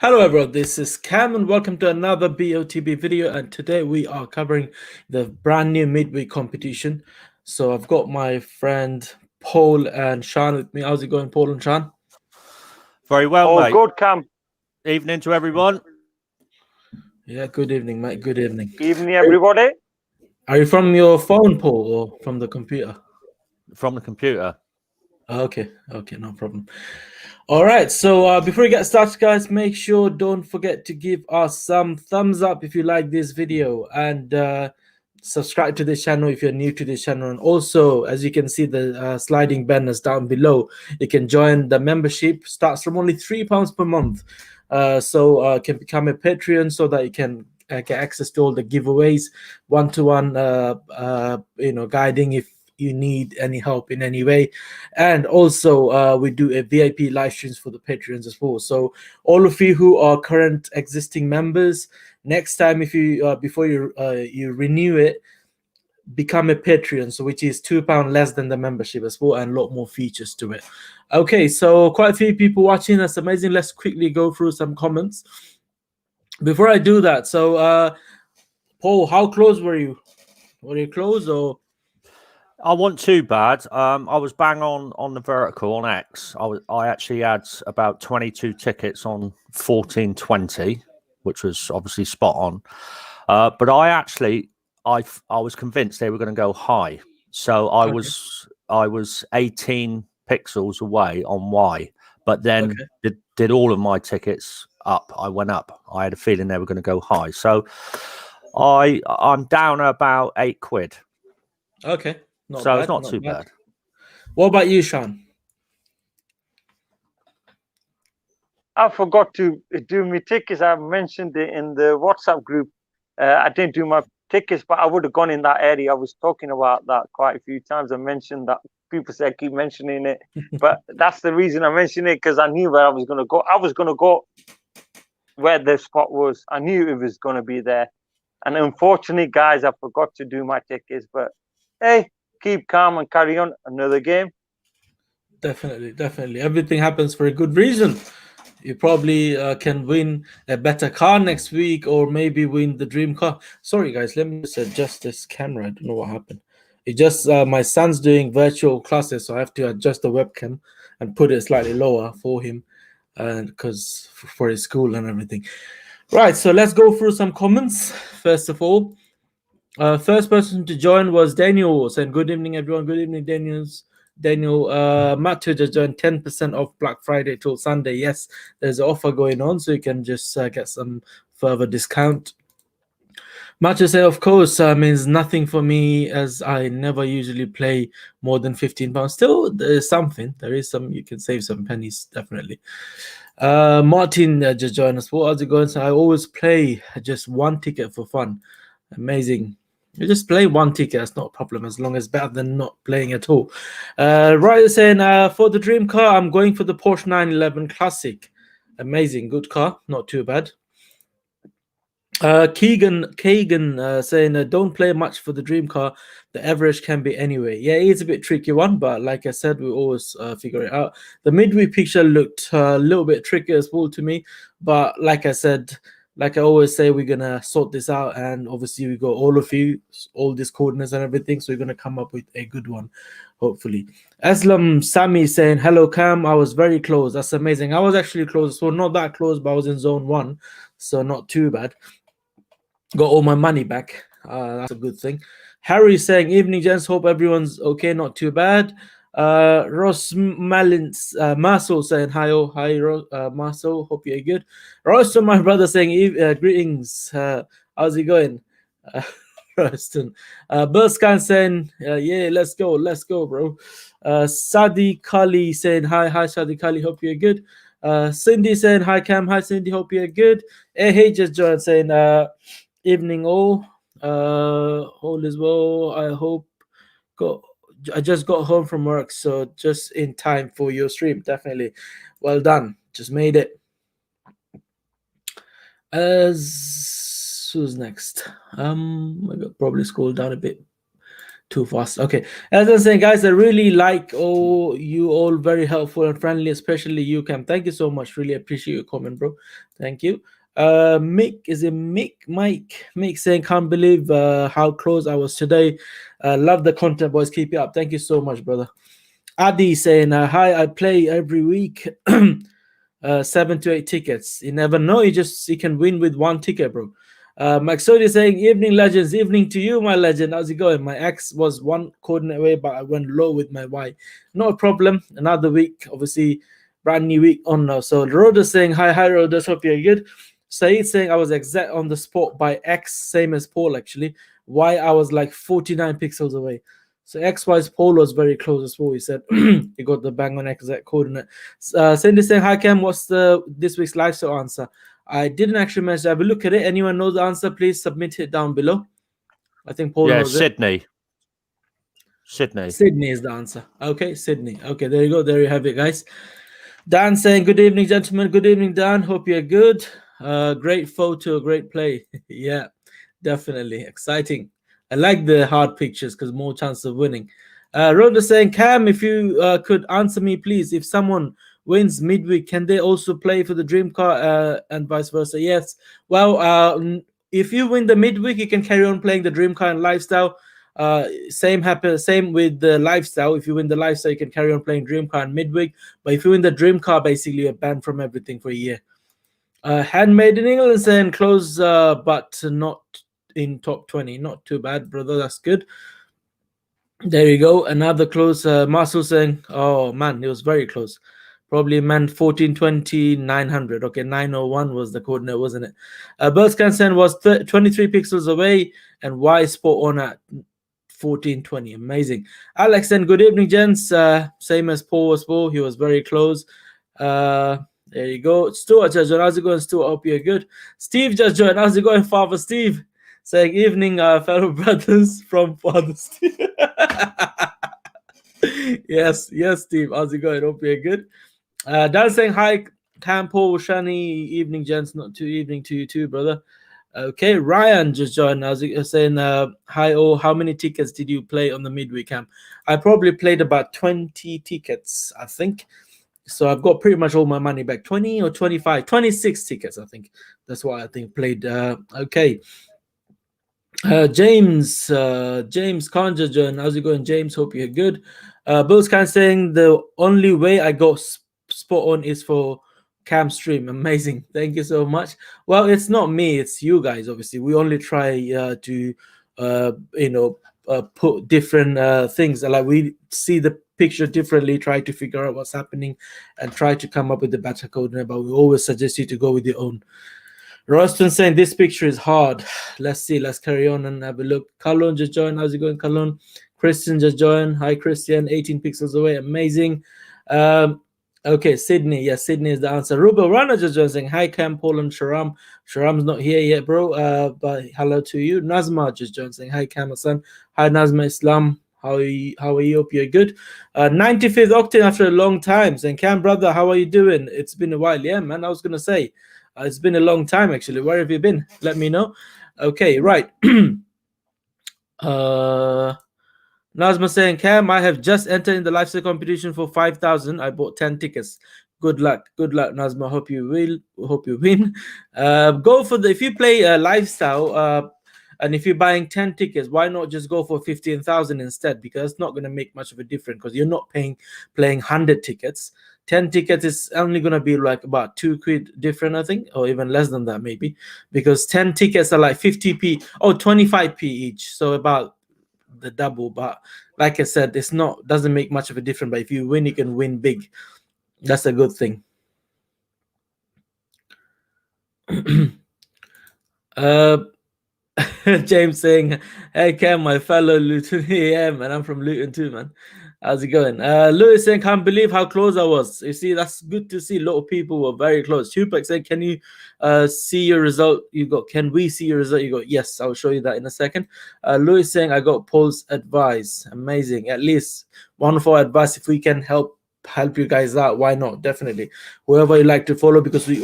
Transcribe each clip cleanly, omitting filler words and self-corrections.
Hello everyone, this is Cam and welcome to another BOTB video, and today we are covering the brand new midweek competition. So I've got my friend Paul and Sean with me. How's it going, Paul and Sean? Very well, mate. Good, Cam. Evening to everyone. Yeah, good evening, mate. Good evening. Evening, everybody. Are you from your phone, Paul, or from the computer? From the computer. Okay, no problem. All right, so before we get started, guys, make sure don't forget to give us some thumbs up if you like this video, and subscribe to this channel if you're new to this channel. And also, as you can see, the sliding banners down below, you can join the membership. Starts from only £3 per month, so can become a Patreon so that you can get access to all the giveaways, one-to-one guiding if you need any help in any way. And also we do a VIP live streams for the patrons as well. So all of you who are current existing members, next time if you before you renew it, become a Patreon, so which is £2 less than the membership as well, and a lot more features to it. Okay, so quite a few people watching. That's amazing. Let's quickly go through some comments before I do that. So Paul, how close were you? Were you close or? I wasn't too bad. I was bang on the vertical on X. I actually had about 22 tickets on 1420, which was obviously spot on. But I was convinced they were going to go high. So I was 18 pixels away on Y, but then did all of my tickets up. I went up. I had a feeling they were going to go high. So I'm down about £8. Okay. It's not too bad. What about you, Sean? I forgot to do my tickets. I mentioned it in the WhatsApp group. I didn't do my tickets, but I would have gone in that area. I was talking about that quite a few times. I mentioned that. People said keep mentioning it, but that's the reason I mentioned it, because I knew where I was going to go. I was going to go where the spot was. I knew it was going to be there. And unfortunately, guys, I forgot to do my tickets. But hey, keep calm and carry on. Another game. Definitely. Everything happens for a good reason. You probably can win a better car next week, or maybe win the dream car. Sorry, guys, let me just adjust this camera. I don't know what happened. It just my son's doing virtual classes, so I have to adjust the webcam and put it slightly lower for him, and because for his school and everything. Right, so let's go through some comments. First of all, first person to join was Daniel, saying good evening, everyone. Good evening, Daniel. Matthew just joined 10% off Black Friday till Sunday. Yes, there's an offer going on, so you can just get some further discount. Matthew said, of course, means nothing for me, as I never usually play more than £15. Still, there is something. There is some. You can save some pennies, definitely. Martin just joined us. What is it going? So I always play just one ticket for fun. Amazing. You just play one ticket, that's not a problem, as long as better than not playing at all. Ryder saying, for the dream car, I'm going for the Porsche 911 Classic. Amazing, good car, not too bad. Kagan saying, don't play much for the dream car. The average can be anyway. Yeah, it's a bit tricky one, but like I said, we always figure it out. The midweek picture looked a little bit tricky as well to me, but like I said, like I always say, we're gonna sort this out, and obviously we got all of you, all these coordinates and everything, so we're gonna come up with a good one, hopefully. Aslam Sami saying, hello Cam, I was very close. That's amazing. I was actually close, so not that close, but I was in zone 1, so not too bad. Got all my money back. That's a good thing. Harry saying, evening gents, hope everyone's okay, not too bad. Ross Malins Marcel saying hi, Marcel, hope you're good. Roston, my brother, saying greetings, how's it going? Roston. Burskan saying yeah, let's go, bro. Sadi Kali saying hi Sadi Kali, hope you're good. Cindy saying hi Cam, hi Cindy, hope you're good. Hey just joined saying evening all is well, I hope. I just got home from work, so just in time for your stream. Definitely well done, just made it. As who's next? I got probably scroll down a bit Too fast. Okay. As I'm saying, guys, I really like you all, very helpful and friendly, especially you, Cam. Thank you so much. Really appreciate your comment, bro. Thank you. Mick, is it Mick? Mick saying, can't believe how close I was today. Love the content, boys. Keep it up. Thank you so much, brother. Adi saying, hi, I play every week. 7 to 8 tickets. You never know. You can win with 1 ticket, bro. Maxodi saying, evening legends, evening to you, my legend. How's it going? My X was 1 coordinate away, but I went low with my Y. No problem. Another week, obviously, brand new week on now. So Rhoda saying, hi, Rhoda. Hope you're good. Saeed saying, I was exact on the spot by X, same as Paul actually. Y, I was like 49 pixels away. So X-wise, Paul was very close as well. He said he got the bang on exact coordinate. Cindy saying, hi Cam, what's this week's lifestyle answer? I didn't actually manage to have a look at it. Anyone knows the answer, please submit it down below. I think Paul knows Sydney. it. Sydney is the answer. Okay, Sydney. Okay, there you go. There you have it, guys. Dan saying, good evening, gentlemen. Good evening, Dan. Hope you're good. Great photo, great play. Yeah, definitely. Exciting. I like the hard pictures because more chance of winning. Rhoda saying, Cam, if you could answer me, please. If someone wins midweek, can they also play for the dream car and vice versa? Yes. Well, if you win the midweek, you can carry on playing the dream car and lifestyle. Same with the lifestyle. If you win the lifestyle, you can carry on playing dream car and midweek. But if you win the dream car, basically you're banned from everything for a year. Handmade in England saying close, but not in top 20. Not too bad, brother. That's good. There you go. Another close. Marcel saying, oh man, it was very close. Probably meant 1420 900. Okay, 901 was the coordinate, wasn't it? Birdscan saying was 23 pixels away, and Y spot on at 1420. Amazing. Alex saying, good evening, gents. Same as Paul was Paul. He was very close. There you go. Stuart Judge, how's it going, Stuart? Hope you're good. Steve Judge, how's it going, Father Steve? Saying, evening, fellow brothers from Father Steve. yes, Steve. How's it going? Hope you're good. Dan saying, hi, Cam, Paul, Shani. Evening, gents. Not too evening to you too, brother. Okay, Ryan just joined. I was saying, hi, all. How many tickets did you play on the midweek camp? I probably played about 20 tickets, I think. So I've got pretty much all my money back. 20 or 25, 26 tickets, I think. That's what I think played. Okay. James Conjure John, how's it going, James? Hope you're good. Bill's kind of saying the only way I got spot on is for Cam stream. Amazing, thank you so much. Well, it's not me, it's you guys. Obviously, we only try to put different things. Like we see the picture differently, try to figure out what's happening, and try to come up with the better code. But we always suggest you to go with your own. Roston saying this picture is hard. Let's see. Let's carry on and have a look. Kalon just joined. How's it going, Kalon? Christian just joined. Hi, Christian. 18 pixels away. Amazing. Okay, Sydney. Yes, Sydney is the answer. Rubel Rana just joined saying, hi, Cam, Paul, and Sharam. Sharam's not here yet, bro. But hello to you. Nazma just joined saying, hi, Cam, Hasan. Hi, Nazma Islam. How are you? Hope you're good. 95th Octane after a long time saying, Cam, brother, how are you doing? It's been a while. Yeah, man. I was going to say, it's been a long time, actually. Where have you been? Let me know. Okay, right. Nazma saying, Cam, I have just entered in the lifestyle competition for 5,000. I bought 10 tickets. Good luck, Nazma. Hope you win. Go for if you play lifestyle, and if you're buying 10 tickets, why not just go for 15,000 instead? Because it's not going to make much of a difference because you're not playing 100 tickets. 10 tickets is only going to be like about 2 quid different, I think, or even less than that maybe, because 10 tickets are like 50p or 25p each, so about the double. But like I said, doesn't make much of a difference. But if you win, you can win big. That's a good thing. James saying, hey Cam, my fellow Luton. Yeah, man, I'm from Luton too, man. How's it going? Lewis saying, can't believe how close I was. You see, that's good to see. A lot of people were very close. Tupac saying, can you see your result you got? Can we see your result you got? Yes, I'll show you that in a second. Lewis saying, I got Paul's advice. Amazing. At least wonderful advice. If we can help you guys out, why not? Definitely. Whoever you like to follow, because we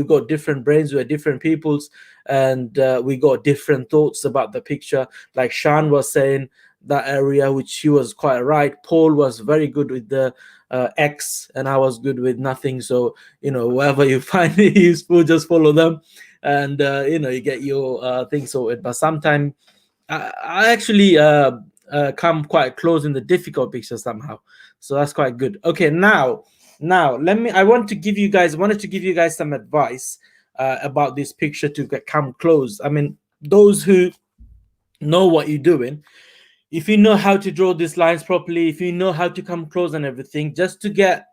got different brains, we're different peoples, and we got different thoughts about the picture. Like Sean was saying, that area, which he was quite right. Paul was very good with the X, and I was good with nothing. So, you know, wherever you find it useful, just follow them, and you know, you get your thing sorted. But sometimes I actually come quite close in the difficult picture somehow, so that's quite good. Okay, now I wanted to give you guys some advice about this picture to come close. I mean, those who know what you're doing, if you know how to draw these lines properly, if you know how to come close and everything, just to get,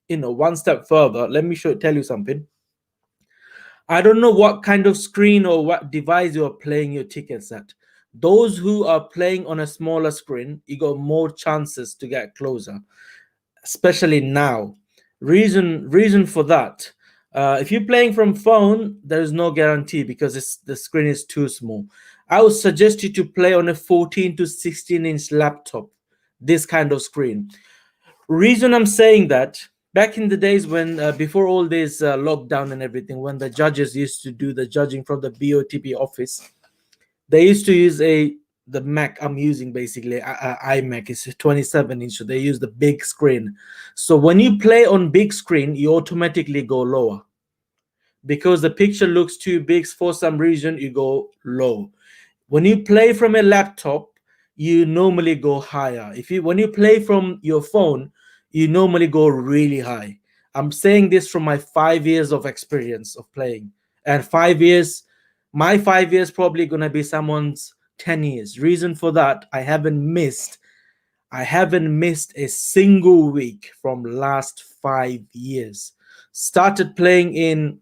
you know, one step further, let me tell you something. I don't know what kind of screen or what device you are playing your tickets at. Those who are playing on a smaller screen, you got more chances to get closer, especially now. Reason for that. If you're playing from phone, there is no guarantee because the screen is too small. I would suggest you to play on a 14 to 16 inch laptop, this kind of screen. Reason I'm saying that, back in the days when before all this lockdown and everything, when the judges used to do the judging from the BOTB office, they used to use the Mac I'm using, basically iMac is 27 inch, so they use the big screen. So when you play on big screen, you automatically go lower because the picture looks too big. For some reason, you go low. When you play from a laptop, you normally go higher. When you play from your phone, you normally go really high. I'm saying this from my 5 years of experience of playing, and 5 years, my 5 years probably gonna be someone's 10 years. Reason for that, I haven't missed a single week from last 5 years. Started playing in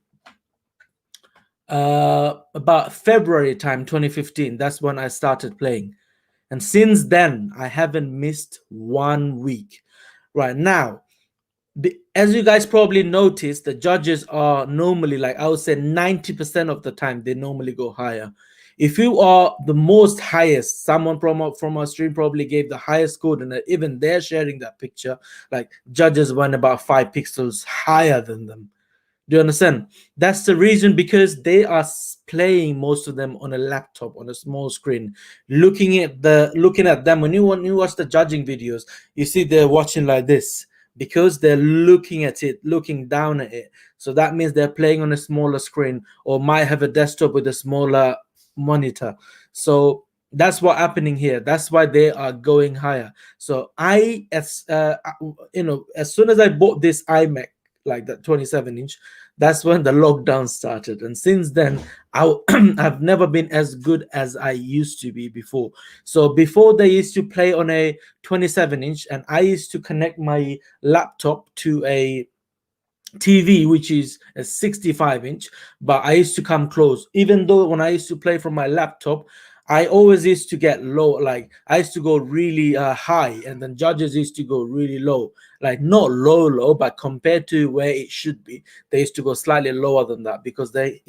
about February time 2015. That's when I started playing, and since then I haven't missed 1 week. Right now, as you guys probably noticed, the judges are normally, like I would say 90% of the time, they normally go higher. If you are the most highest, someone from our stream probably gave the highest coordinate, even they're sharing that picture, like judges went about 5 pixels higher than them. Do you understand? That's the reason, because they are playing, most of them, on a laptop, on a small screen, looking at them. When you watch the judging videos, you see they're watching like this because they're looking at it, looking down at it. So that means they're playing on a smaller screen, or might have a desktop with a smaller monitor. So that's what's happening here. That's why they are going higher. So as soon as I bought this iMac, like that 27 inch, that's when the lockdown started, and since then I've never been as good as I used to be before. So before, they used to play on a 27 inch, and I used to connect my laptop to a TV which is a 65 inch, but I used to come close. Even though when I used to play from my laptop, I always used to get low. Like I used to go really high, and then judges used to go really low. Like not low, but compared to where it should be, they used to go slightly lower than that because they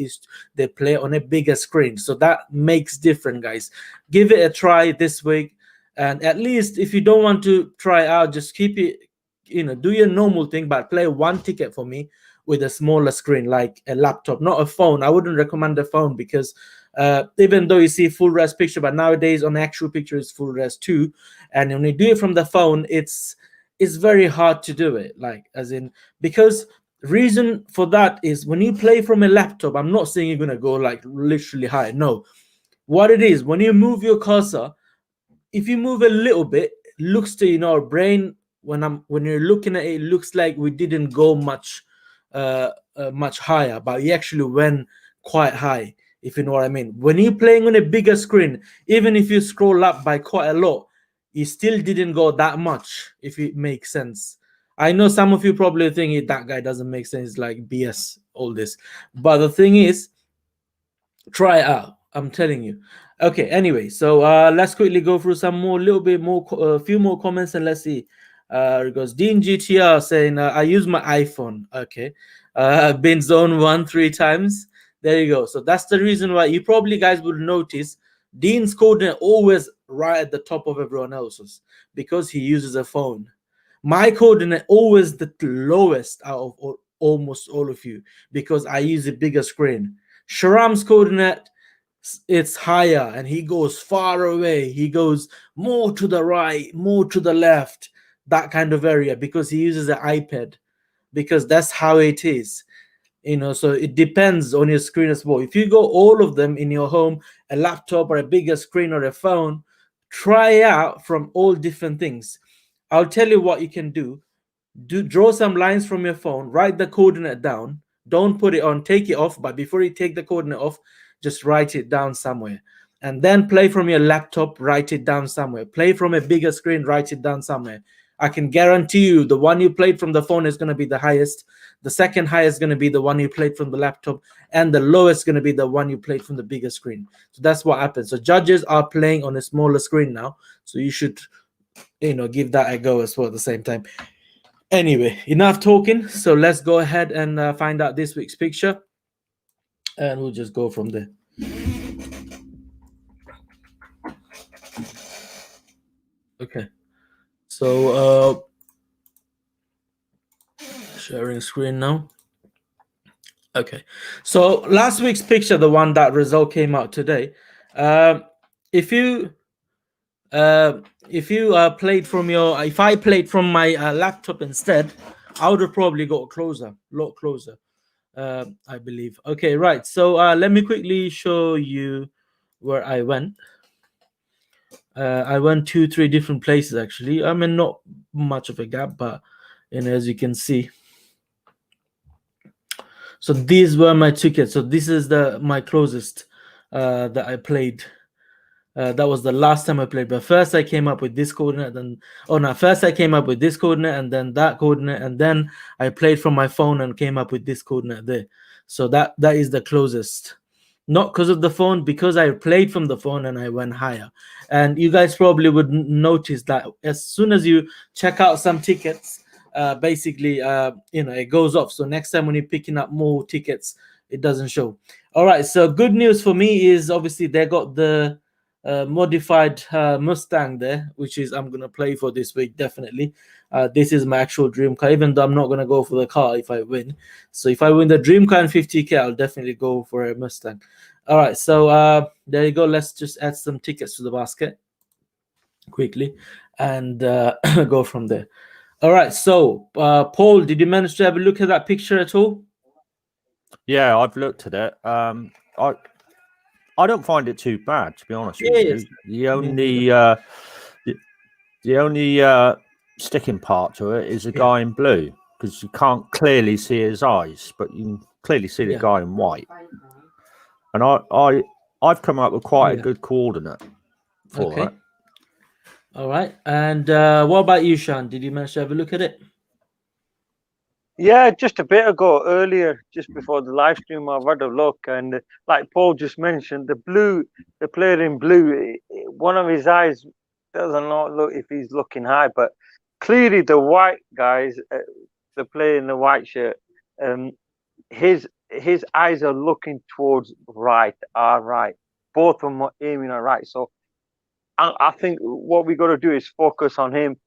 play on a bigger screen. So that makes different, guys. Give it a try this week, and at least if you don't want to try out, just keep it. Do your normal thing, but play one ticket for me with a smaller screen, like a laptop, not a phone. I wouldn't recommend a phone because even though you see full res picture, but nowadays on actual picture is full res too, and when you do it from the phone, it's very hard to do it, like as in, because reason for that is when you play from a laptop, I'm not saying you're gonna go like literally high. No, what it is, when you move your cursor, if you move a little bit, looks to our brain, when you're looking at it, it looks like we didn't go much higher, but we actually went quite high, if you know what I mean. When you're playing on a bigger screen, even if you scroll up by quite a lot, you still didn't go that much, if it makes sense. I know some of you probably think that guy doesn't make sense, like BS, all this, but the thing is, try it out, I'm telling you. Okay, anyway, so let's quickly go through a few more comments, and let's see. It goes Dean GTR saying, I use my iPhone. Okay, been zone 1 3 times. There you go. So that's the reason why you probably guys would notice Dean's coordinate always right at the top of everyone else's, because he uses a phone. My coordinate always the lowest out of almost all of you, because I use a bigger screen. Sharam's coordinate it's higher, and he goes far away, he goes more to the right, more to the left, that kind of area, because he uses an iPad, because that's how it is. So it depends on your screen as well. If you go all of them in your home, a laptop or a bigger screen or a phone, try out from all different things. I'll tell you what you can do. Draw some lines from your phone, write the coordinate down, don't put it on, take it off, but before you take the coordinate off, just write it down somewhere, and then play from your laptop, write it down somewhere, play from a bigger screen, write it down somewhere. I can guarantee you the one you played from the phone is going to be the highest, the second highest is going to be the one you played from the laptop, and the lowest is going to be the one you played from the bigger screen. So that's what happens. So judges are playing on a smaller screen now, so you should give that a go as well at the same time. Anyway, enough talking. So let's go ahead and find out this week's picture, and we'll just go from there. Okay, so sharing screen now. Okay, so last week's picture, the one that result came out today, if I played from my laptop instead, I would have probably got a lot closer, I believe. Okay, right. So let me quickly show you where I went. I went 2-3 different places actually. I mean, not much of a gap, but as you can see. So these were my tickets. So this is my closest that I played. That was the last time I played. But first I came up with this coordinate, first I came up with this coordinate, and then that coordinate, and then I played from my phone and came up with this coordinate there. So that is the closest. Not because of the phone, because I played from the phone and I went higher. And you guys probably would notice that as soon as you check out some tickets, basically it goes off. So next time when you're picking up more tickets, it doesn't show. All right, so good news for me is obviously they got the modified Mustang there, which is I'm gonna play for this week definitely. This is my actual dream car, even though I'm not gonna go for the car if I win. So if I win the dream car and 50k, I'll definitely go for a Mustang. All right, so there you go. Let's just add some tickets to the basket quickly and go from there. All right, so Paul, did you manage to have a look at that picture at all? Yeah, I've looked at it. I don't find it too bad, to be honest with you. The only sticking part to it is a guy in blue, because you can't clearly see his eyes, but you can clearly see the guy in white. And I've come up with quite a good coordinate for that. All right, and what about you, Sean? Did you manage to have a look at it? Yeah, just a bit ago, earlier, just before the live stream, I've had a look, and like Paul just mentioned, the player in blue, one of his eyes doesn't look if he's looking high, but clearly the white guys, the player in the white shirt, his eyes are looking towards right, our right. Both of them are aiming at right. So I think what we got to do is focus on him.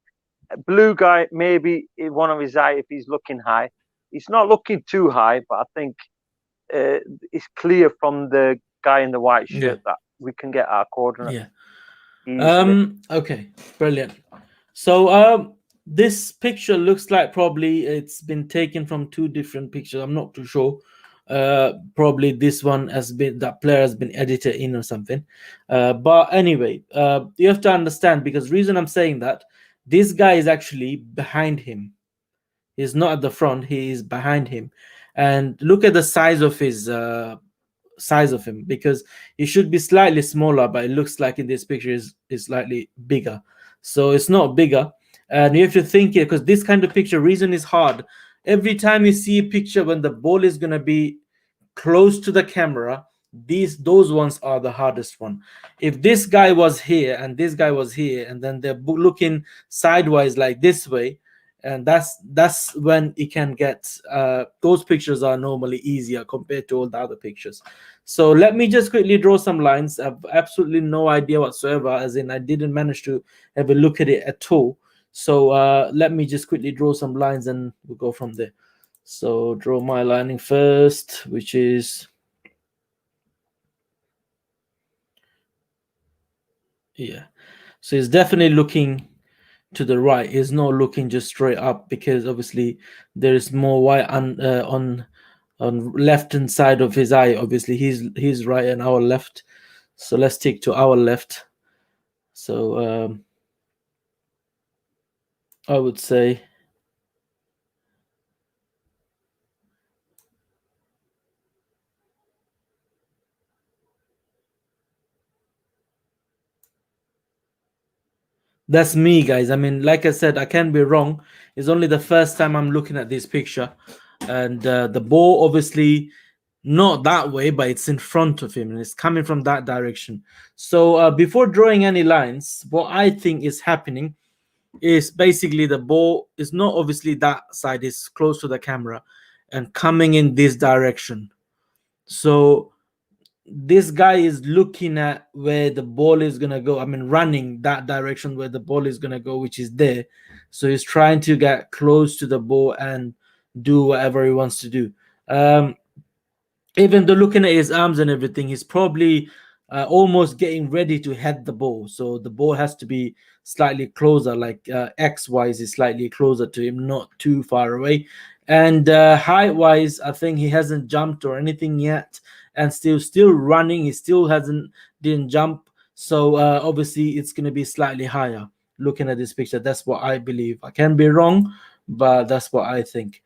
Blue guy, maybe one of his eye, if he's looking high, he's not looking too high, but I think it's clear from the guy in the white shirt that we can get our coordinate. Okay, brilliant. So this picture looks like probably it's been taken from 2 different pictures. I'm not too sure. Probably this one that player has been edited in or something. But anyway, you have to understand, because reason I'm saying that, this guy is actually behind him. He's not at the front, he is behind him. And look at the size of his him, because he should be slightly smaller, but it looks like in this picture is slightly bigger. So it's not bigger, and you have to think here, because this kind of picture, reason is hard. Every time you see a picture when the ball is going to be close to the camera, those ones are the hardest one. If this guy was here and this guy was here, and then they're looking sideways like this way, and that's when you can get those pictures are normally easier compared to all the other pictures. So let me just quickly draw some lines. I've absolutely no idea whatsoever, as in I didn't manage to have a look at it at all. So let me just quickly draw some lines and we'll go from there. So draw my lining first, which is Yeah. So he's definitely looking to the right. He's not looking just straight up, because obviously there is more white on left hand side of his eye. Obviously he's right and our left. So let's stick to our left. So I would say that's me, guys. I mean, like I said, I can be wrong. It's only the first time I'm looking at this picture, and the ball obviously not that way, but it's in front of him and it's coming from that direction. So before drawing any lines, what I think is happening is basically the ball is not obviously that side, is close to the camera and coming in this direction. So this guy is looking at where the ball is gonna go. I mean, running that direction where the ball is gonna go, which is there. So he's trying to get close to the ball and do whatever he wants to do. Even though looking at his arms and everything, he's probably almost getting ready to head the ball. So the ball has to be slightly closer, like X wise is slightly closer to him, not too far away. And height wise, I think he hasn't jumped or anything yet, and still running. He still didn't jump. So obviously it's going to be slightly higher. Looking at this picture, that's what I believe. I can be wrong, but that's what I think.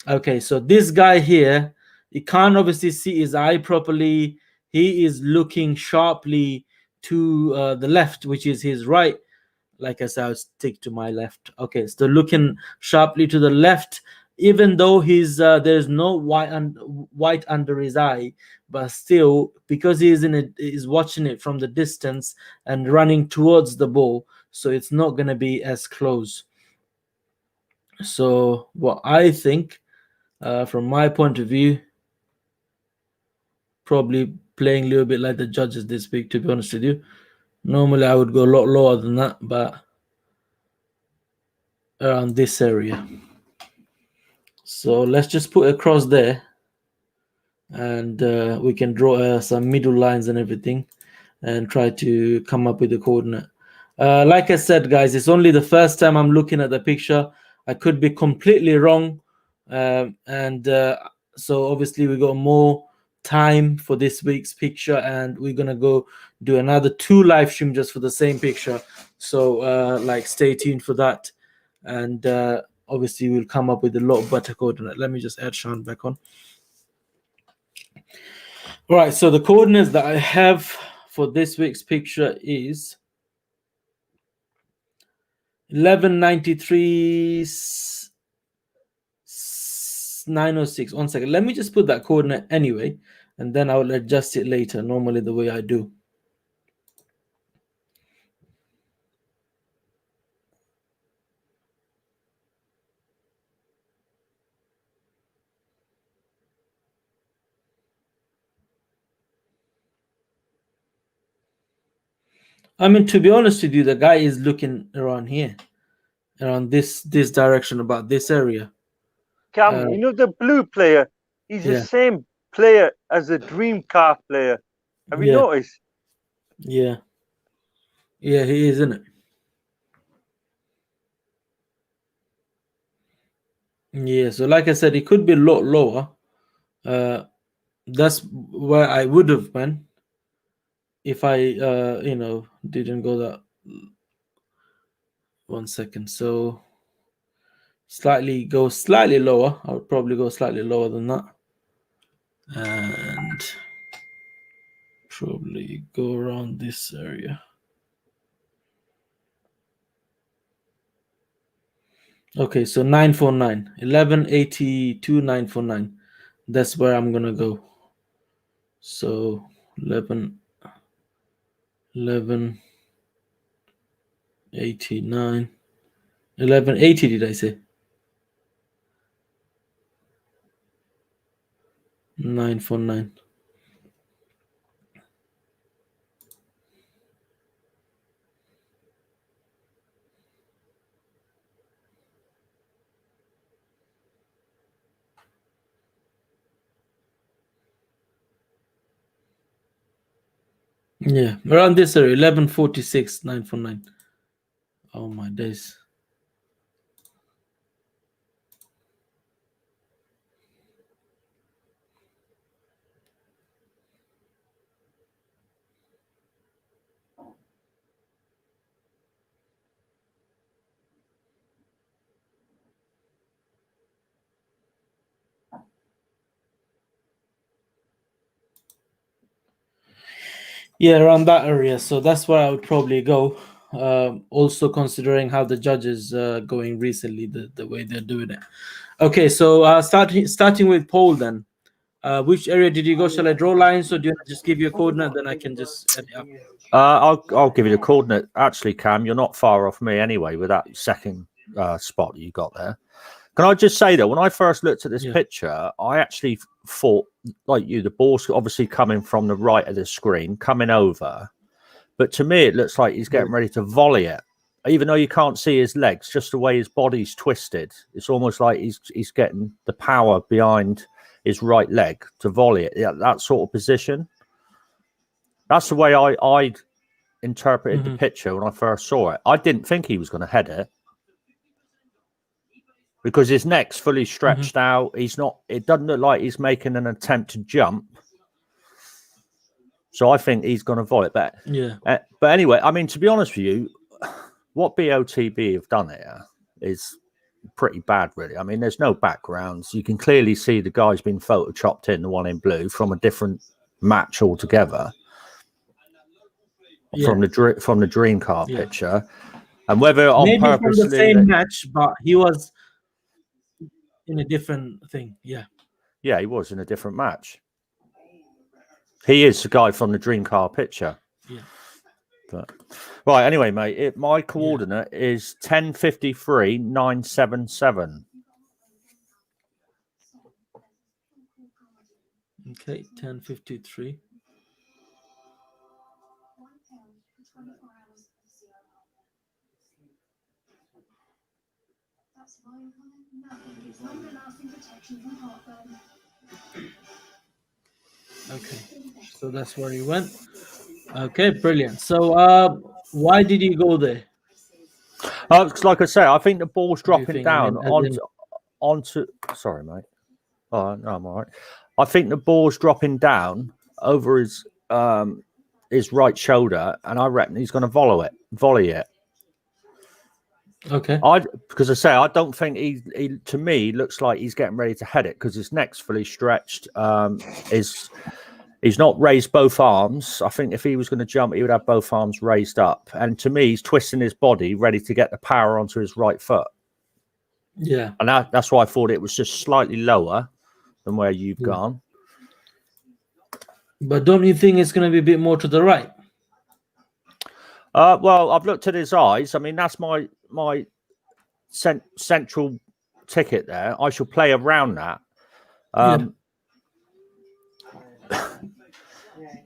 Okay, so this guy here, you can't obviously see his eye properly. He is looking sharply to the left, which is his right. Like I said, I'll stick to my left. Okay, so looking sharply to the left, even though there's no white under his eye, but still, because he's watching it from the distance and running towards the ball, so it's not gonna be as close. So what I think, from my point of view, probably playing a little bit like the judges this week, to be honest with you. Normally I would go a lot lower than that, but around this area. So let's just put a cross there, and we can draw some middle lines and everything and try to come up with a coordinate. Like I said, guys, it's only the first time I'm looking at the picture. I could be completely wrong, and so obviously we got more time for this week's picture, and we're gonna go do another 2 live stream just for the same picture. So like, stay tuned for that, and obviously we'll come up with a lot better coordinate. Let me just add Sean back on. All right, so the coordinates that I have for this week's picture is 1193 906. 1 second, let me just put that coordinate anyway, and then I'll adjust it later, normally the way I do. I mean, to be honest with you, the guy is looking around here, around this direction, about this area. Cam, you know the blue player? He's the Yeah, same player as the dream car player. Have you yeah, noticed? yeah, yeah, he is, isn't it? Yeah, so like I said, it could be a lot lower. That's where I would have went if I didn't go that. 1 second, so go slightly lower. I would probably go slightly lower than that, and probably go around this area. Okay, so 949, 1182, 949. That's where I'm gonna go. So 1189, 1180. Did I say 949? Yeah, around this area, 1146, 949. Oh my days. Yeah, around that area. So that's where I would probably go. Also considering how the judges going recently, the way they're doing it. Okay, so starting with Paul then. Which area did you go? Shall I draw lines, or do you want to just give you a coordinate? Then I can just edit up. I'll give you the coordinate. Actually, Cam, you're not far off me anyway with that second spot that you got there. Can I just say that when I first looked at this picture, I actually thought, like you, the ball's obviously coming from the right of the screen, coming over. But to me, it looks like he's getting ready to volley it. Even though you can't see his legs, just the way his body's twisted, it's almost like he's getting the power behind his right leg to volley it. Yeah, that sort of position. That's the way I interpreted the picture when I first saw it. I didn't think he was going to head it because his neck's fully stretched out. He's not. It doesn't look like he's making an attempt to jump. So I think he's going to volley it back. Yeah. But anyway, I mean, to be honest with you, what BOTB have done here is pretty bad, really. I mean, there's no backgrounds. You can clearly see the guy's been photoshopped in, the one in blue, from a different match altogether. From the dream car picture, and whether on maybe purpose from the same match, but he was in a different thing. Yeah, he was in a different match. He is the guy from the dream car picture. Yeah. But right, anyway, mate, my coordinate is 1053,977. Okay, 1053. Okay, so that's where he went. Okay, brilliant. So, why did you go there? Like I say, I think the ball's dropping down onto. Sorry, mate. Oh no, I'm all right. I think the ball's dropping down over his right shoulder, and I reckon he's going to volley it. Okay. Because I say I don't think he to me looks like he's getting ready to head it because his neck's fully stretched. He's not raised both arms. I think if he was going to jump, he would have both arms raised up. And to me, he's twisting his body, ready to get the power onto his right foot. Yeah. And that's why I thought it was just slightly lower than where you've gone. But don't you think it's going to be a bit more to the right? Well, I've looked at his eyes. I mean, that's my central ticket there. I shall play around that.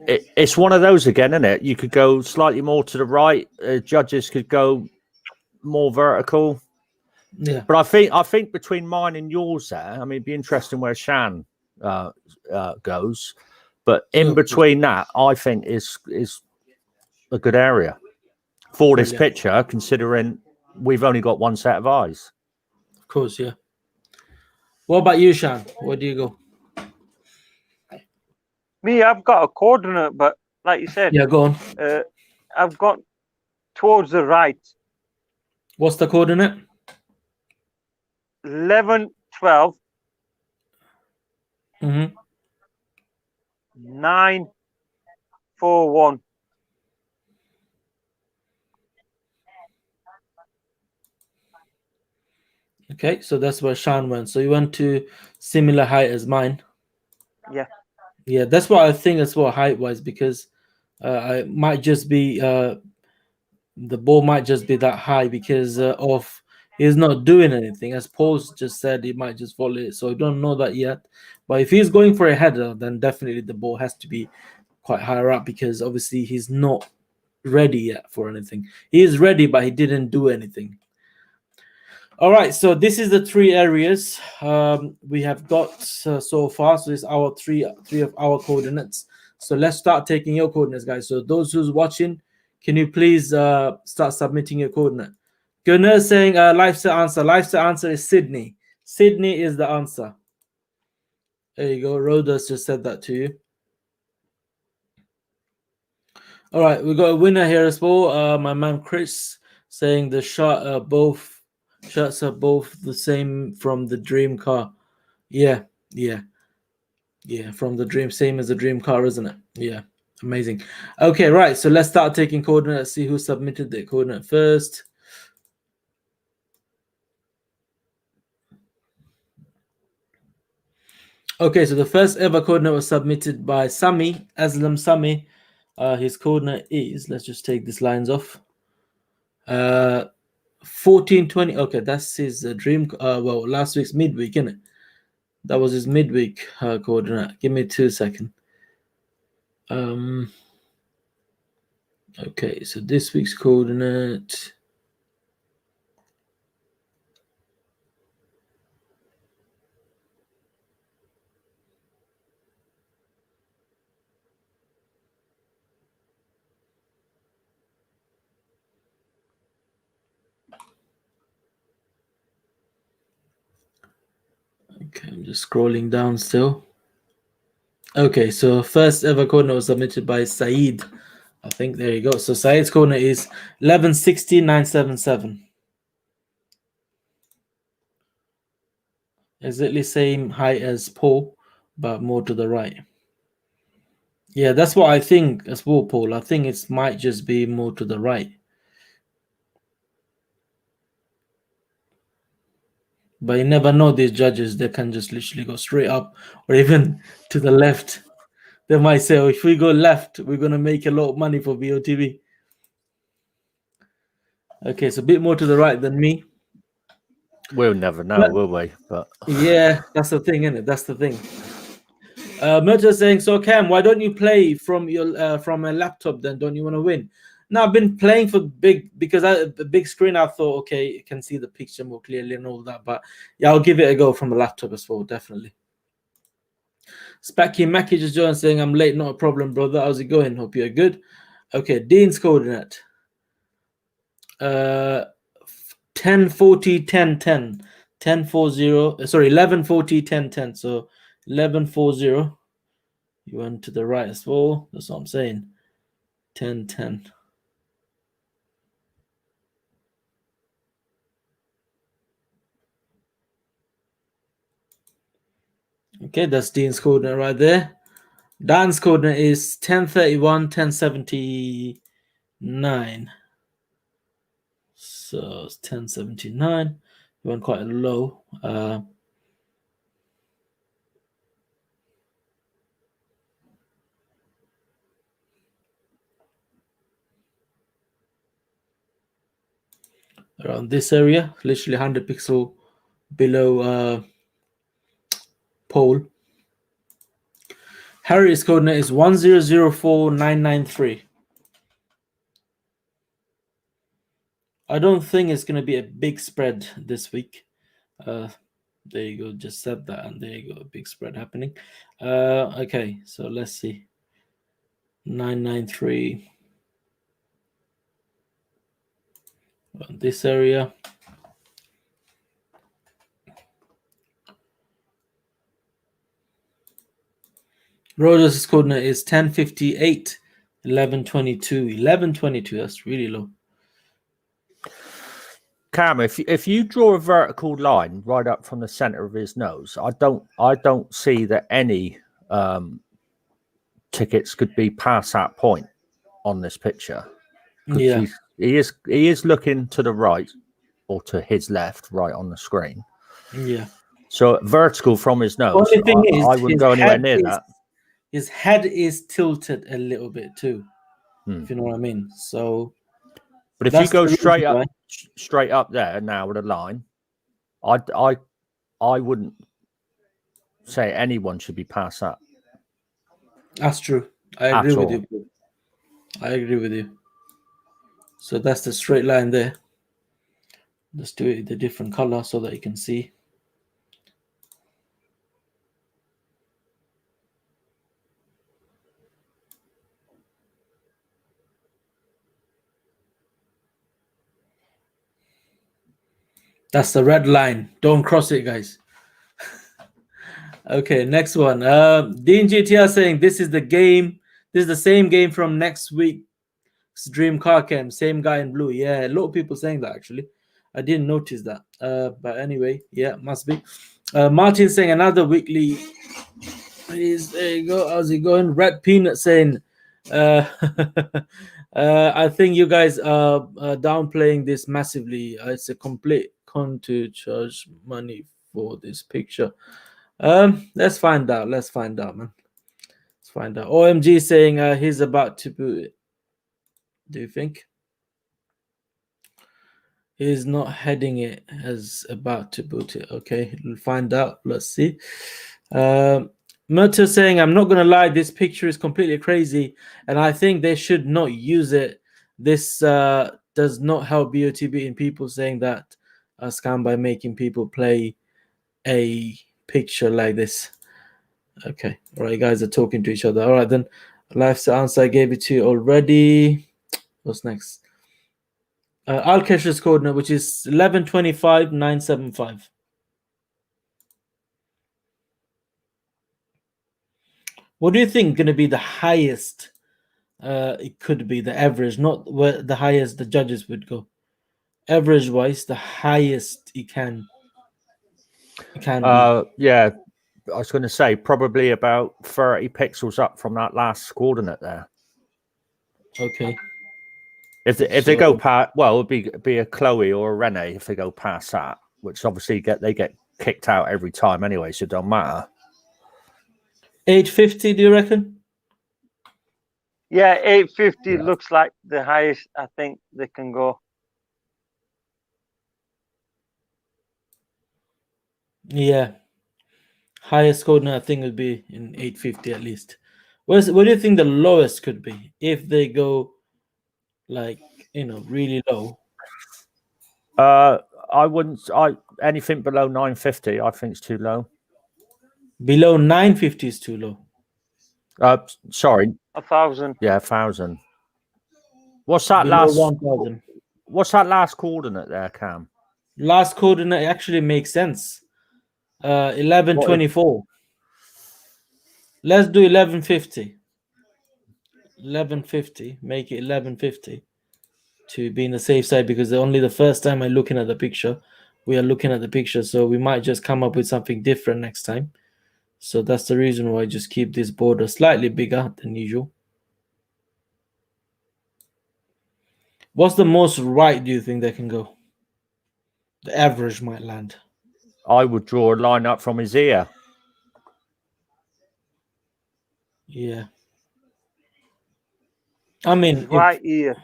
It's one of those again, isn't it? You could go slightly more to the right. Judges could go more vertical. Yeah. But I think between mine and yours there, I mean, it'd be interesting where Shan goes. But in between that, I think is a good area for this picture, considering we've only got one set of eyes. Of course, yeah. What about you, Shan? Where do you go? Me, I've got a coordinate, but like you said, go on. I've got towards the right. What's the coordinate? 11, 12, 9, 4, 1. Okay, so that's where Shan went. So you went to similar height as mine. Yeah. Yeah, that's what I think as well, height-wise, because I might just be the ball might just be that high because of he's not doing anything. As Paul's just said, he might just volley it. So I don't know that yet. But if he's going for a header, then definitely the ball has to be quite higher up because obviously he's not ready yet for anything. He is ready, but he didn't do anything. All right, so this is the three areas we have got so far. So it's our three of our coordinates. So let's start taking your coordinates, guys. So those who's watching, can you please start submitting your coordinate? Gunnar is saying lifestyle answer. Lifestyle answer is Sydney. Sydney is the answer. There you go. Rhoda's just said that to you. All right, we got a winner here as well. My man Chris saying the shirts are both the same from the dream car. Yeah, from the dream, same as the dream car, isn't it? Yeah, amazing. Okay, right. So let's start taking coordinates. See who submitted the coordinate first. Okay, so the first ever coordinate was submitted by Sami, Aslam Sami. His coordinate is, let's just take these lines off. 1420. Okay, that's his dream. Well, last week's midweek, isn't it? That was his midweek coordinate. Give me 2 seconds. Okay, so this week's coordinate. Okay, I'm just scrolling down still. Okay, so first ever coordinate was submitted by Saeed. I think there you go. So Saeed's coordinate is 1160,977. Exactly same height as Paul, but more to the right. Yeah, that's what I think as well, Paul. I think it might just be more to the right. But you never know, these judges, they can just literally go straight up or even to the left. They might say, oh, if we go left, we're going to make a lot of money for BOTB. Okay, so a bit more to the right than me. We'll never know, will we? But yeah, that's the thing, isn't it? That's the thing. Merger saying, so Cam, why don't you play from your from a laptop then? Don't you want to win? No, I've been playing for because the big screen. I thought, okay, you can see the picture more clearly and all that. But yeah, I'll give it a go from a laptop as well, definitely. Spacky Mackie just joined saying, I'm late, not a problem, brother. How's it going? Hope you're good. Okay, Dean's coordinate. 1040 1010 1040 sorry 1140 1010. So 1140. You went to the right as well. That's what I'm saying. 1010. Okay, that's Dean's coordinate right there. Dan's coordinate is 1031 1079. So it's 1079. You went quite low. Around this area, literally 100 pixel below pole. Harry's coordinate is 1004,993. I don't think it's going to be a big spread this week. There you go, just said that, and there you go, a big spread happening. Okay, so let's see. 993. This area. Rhoda's coordinate is 1058, 1122. 1122, that's really low. Cam, if you draw a vertical line right up from the center of his nose, I don't see that any tickets could be past that point on this picture. Yeah, he is looking to the right or to his left, right on the screen. yeah. So vertical from his nose, Only thing is, I wouldn't go anywhere near that. His head is tilted a little bit too, if you know what I mean. So, but if you go straight up there now with a line, I wouldn't say anyone should be past that. That's true. I agree with you. I agree with you. So that's the straight line there. Let's do it the different color so that you can see. That's the red line. Don't cross it, guys. Okay, next one. Dean GTR saying this is the game. This is the same game from next week's Dream Car Cam. Same guy in blue. Yeah, a lot of people saying that actually. I didn't notice that. But anyway, yeah, must be. Martin saying another weekly. There you go. How's it going? Red Peanut saying, I think you guys are downplaying this massively. It's a complete con to charge money for this picture. Let's find out. Let's find out, man. Let's find out. OMG saying he's about to boot it. Do you think? He's not heading it as about to boot it. Okay, we'll find out. Let's see. Murta saying, I'm not going to lie, this picture is completely crazy, and I think they should not use it. This does not help BOTB in people saying that scam by making people play a picture like this. Okay, all right, guys are talking to each other. All right, then, lifestyle answer, I gave it to you already. What's next? Al-Kesh's coordinate, which is 1125,975. What do you think going to be the highest? It could be the average, not where the highest the judges would go. Average wise, the highest it can be. Yeah, I was going to say probably about 30 pixels up from that last coordinate there. Okay. If they go past, well, it would be a Chloe or a Rene if they go past that, which obviously they get kicked out every time anyway, so it don't matter. 850, do you reckon? Yeah, 850 looks like the highest I think they can go. Yeah. Highest coordinate I think would be in 850 at least. What do you think the lowest could be if they go like, really low? I wouldn't. Anything below 950, I think is too low. Below 950 is too low. Sorry, 1,000. Yeah, 1,000. What's that Below last? 1,000. What's that last coordinate there, Cam? Last coordinate actually makes sense. 1124. Let's do 1150. 1150. Make it 1150 to be in the safe side, because only the first time I'm looking at the picture. We are looking at the picture, so we might just come up with something different next time. So that's the reason why I just keep this border slightly bigger than usual. What's the most right do you think they can go? The average might land. I would draw a line up from his ear. Yeah. I mean, Right ear.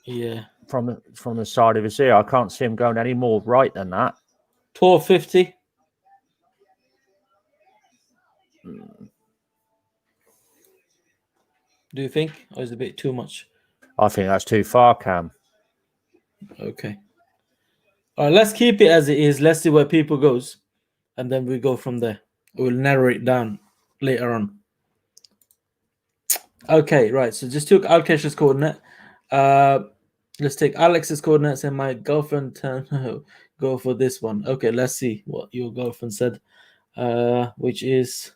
Yeah. From the side of his ear. I can't see him going any more right than that. 1250. Do you think? Or is it a bit too much? I think that's too far, Cam. Okay. All right, let's keep it as it is. Let's see where people goes, and then we go from there. We'll narrow it down later on. Okay, right. So just took Al-Kesh's coordinate. Let's take Alex's coordinates and my girlfriend go for this one. Okay, let's see what your girlfriend said, which is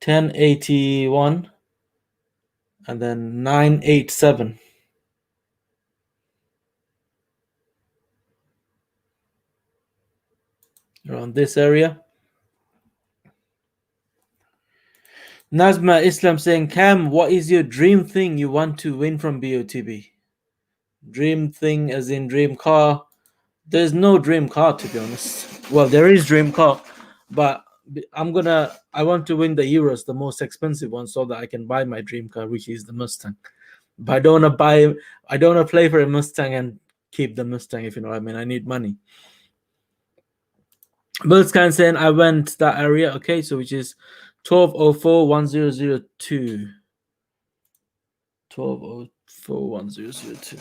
1081 and then 987. Around this area. Nazma Islam saying, Cam, what is your dream thing you want to win from BOTB? Dream thing as in dream car. There's no dream car, to be honest. Well, there is dream car, but I want to win the Euros, the most expensive one, so that I can buy my dream car, which is the Mustang. But I don't want to play for a Mustang and keep the Mustang, if you know what I mean. I need money. Bullscan saying I went that area, okay, so which is 1204-1002. 1204-1002.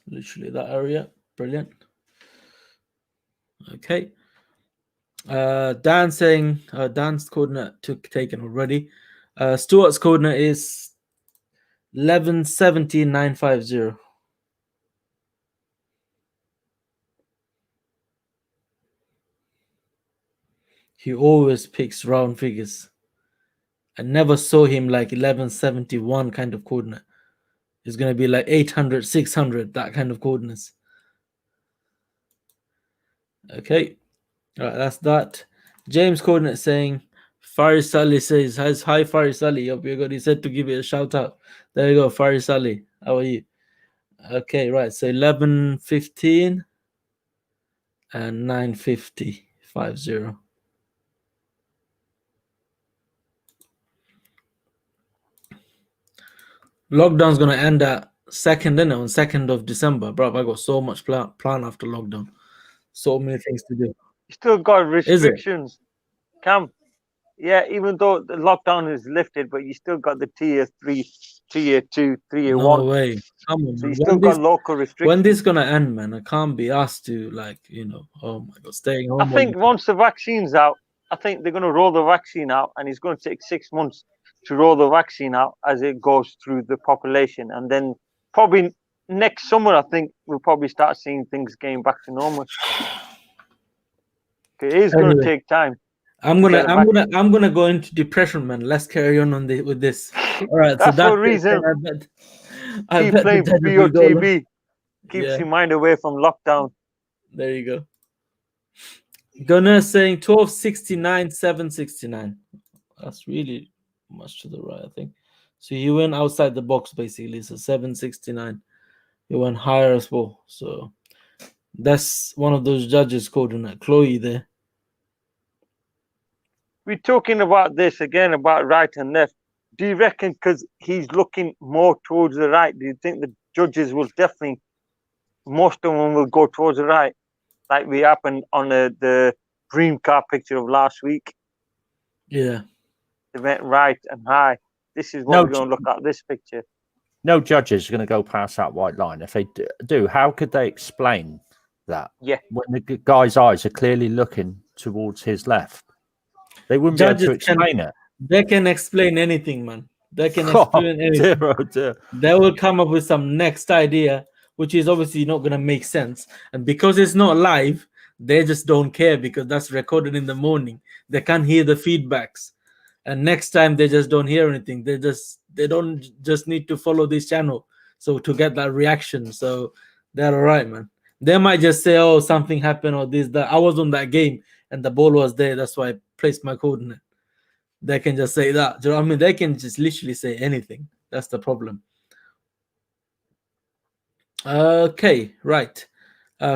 Literally that area. Brilliant. Okay. Dan saying Dan's coordinate taken already. Stuart's coordinate is 1170,950. He always picks round figures. I never saw him like 1171 kind of coordinate. It's going to be like 800, 600, that kind of coordinates. Okay. All right, that's that. James coordinate saying, Faris Salih says, hi Faris Salih. Hope you're good. He said to give it a shout out. There you go, Faris Salih. How are you? Okay, right. So 1115 and 950, 50. Lockdown's gonna end at on 2nd of December, bro. I got so much plan after lockdown. So many things to do. You still got Is it? restrictions, Cam. Yeah, even though the lockdown is lifted, but you still got the tier 3, tier 2, tier No 1. way. Come on, So man. you still got local restrictions. When this gonna end, man? I can't be asked to, like, oh my god, staying home. I think once the vaccine's out, I think they're going to roll the vaccine out, and it's going to take 6 months to roll the vaccine out as it goes through the population, and then probably next summer, I think we'll probably start seeing things getting back to normal. It is going to take time. I'm gonna go into depression, man. Let's carry on with this. All right, that's for a reason. I keep bet playing for BOTB. Keeps your mind away from lockdown. There you go. Gunnar saying 1269, 769. That's really much to the right, I think. So he went outside the box basically. So 769. He went higher as well. So that's one of those judges coordinate, Chloe there. We're talking about this again about right and left. Do you reckon because he's looking more towards the right, do you think the judges will definitely, most of them will go towards the right, like we happened on the dream car picture of last week? Yeah. They went right and high. This is what we're going to look at this picture. No judges are going to go past that white line. If they do, how could they explain that? Yeah. When the guy's eyes are clearly looking towards his left. They wouldn't judges be able to explain it. They can explain anything, man. They can explain anything. Dear. They will come up with some next idea, which is obviously not going to make sense. And because it's not live, they just don't care because that's recorded in the morning. They can't hear the feedbacks. And next time they just don't hear anything. They don't just need to follow this channel so to get that reaction. So they're all right, man. They might just say, oh, something happened or this, that. I was on that game and the ball was there. That's why I placed my coordinate. They can just say that. Do you know what I mean? They can just literally say anything. That's the problem. Okay, right.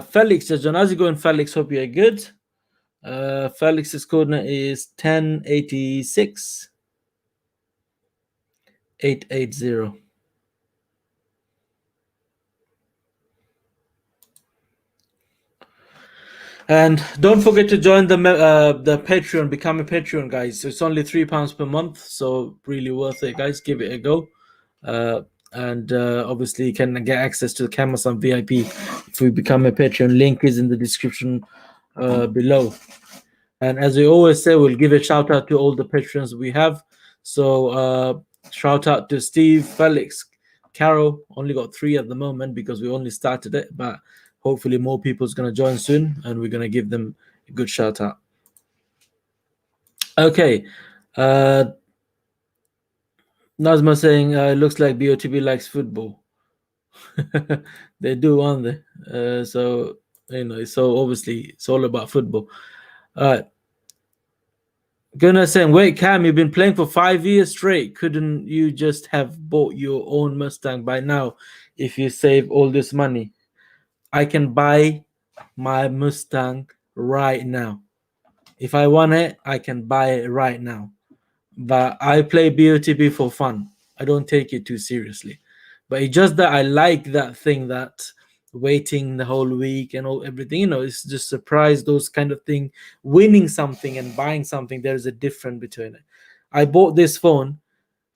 Felix, John, how's it going, Felix? Hope you're good. Felix's coordinate is 1086 880. And don't forget to join the Patreon, become a Patreon, guys. It's only £3 per month, so really worth it, guys. Give it a go. And obviously you can get access to the Hasan VIP if we become a Patreon. Link is in the description below. And as we always say, we'll give a shout out to all the patrons we have. So shout out to Steve, Felix, Carol. Only got 3 at the moment because we only started it, but hopefully more people's going to join soon and we're going to give them a good shout out. Okay. Nazma saying it looks like BOTB likes football. They do, aren't they? So obviously it's all about football. All right. Gunnar saying, wait, Cam, you've been playing for 5 years straight. Couldn't you just have bought your own Mustang by now if you save all this money? I can buy my Mustang right now. If I want it, I can buy it right now. But I play BOTB for fun. I don't take it too seriously. But it's just that I like that thing, that waiting the whole week and everything. It's just surprise, those kind of thing. Winning something and buying something, there's a difference between it. I bought this phone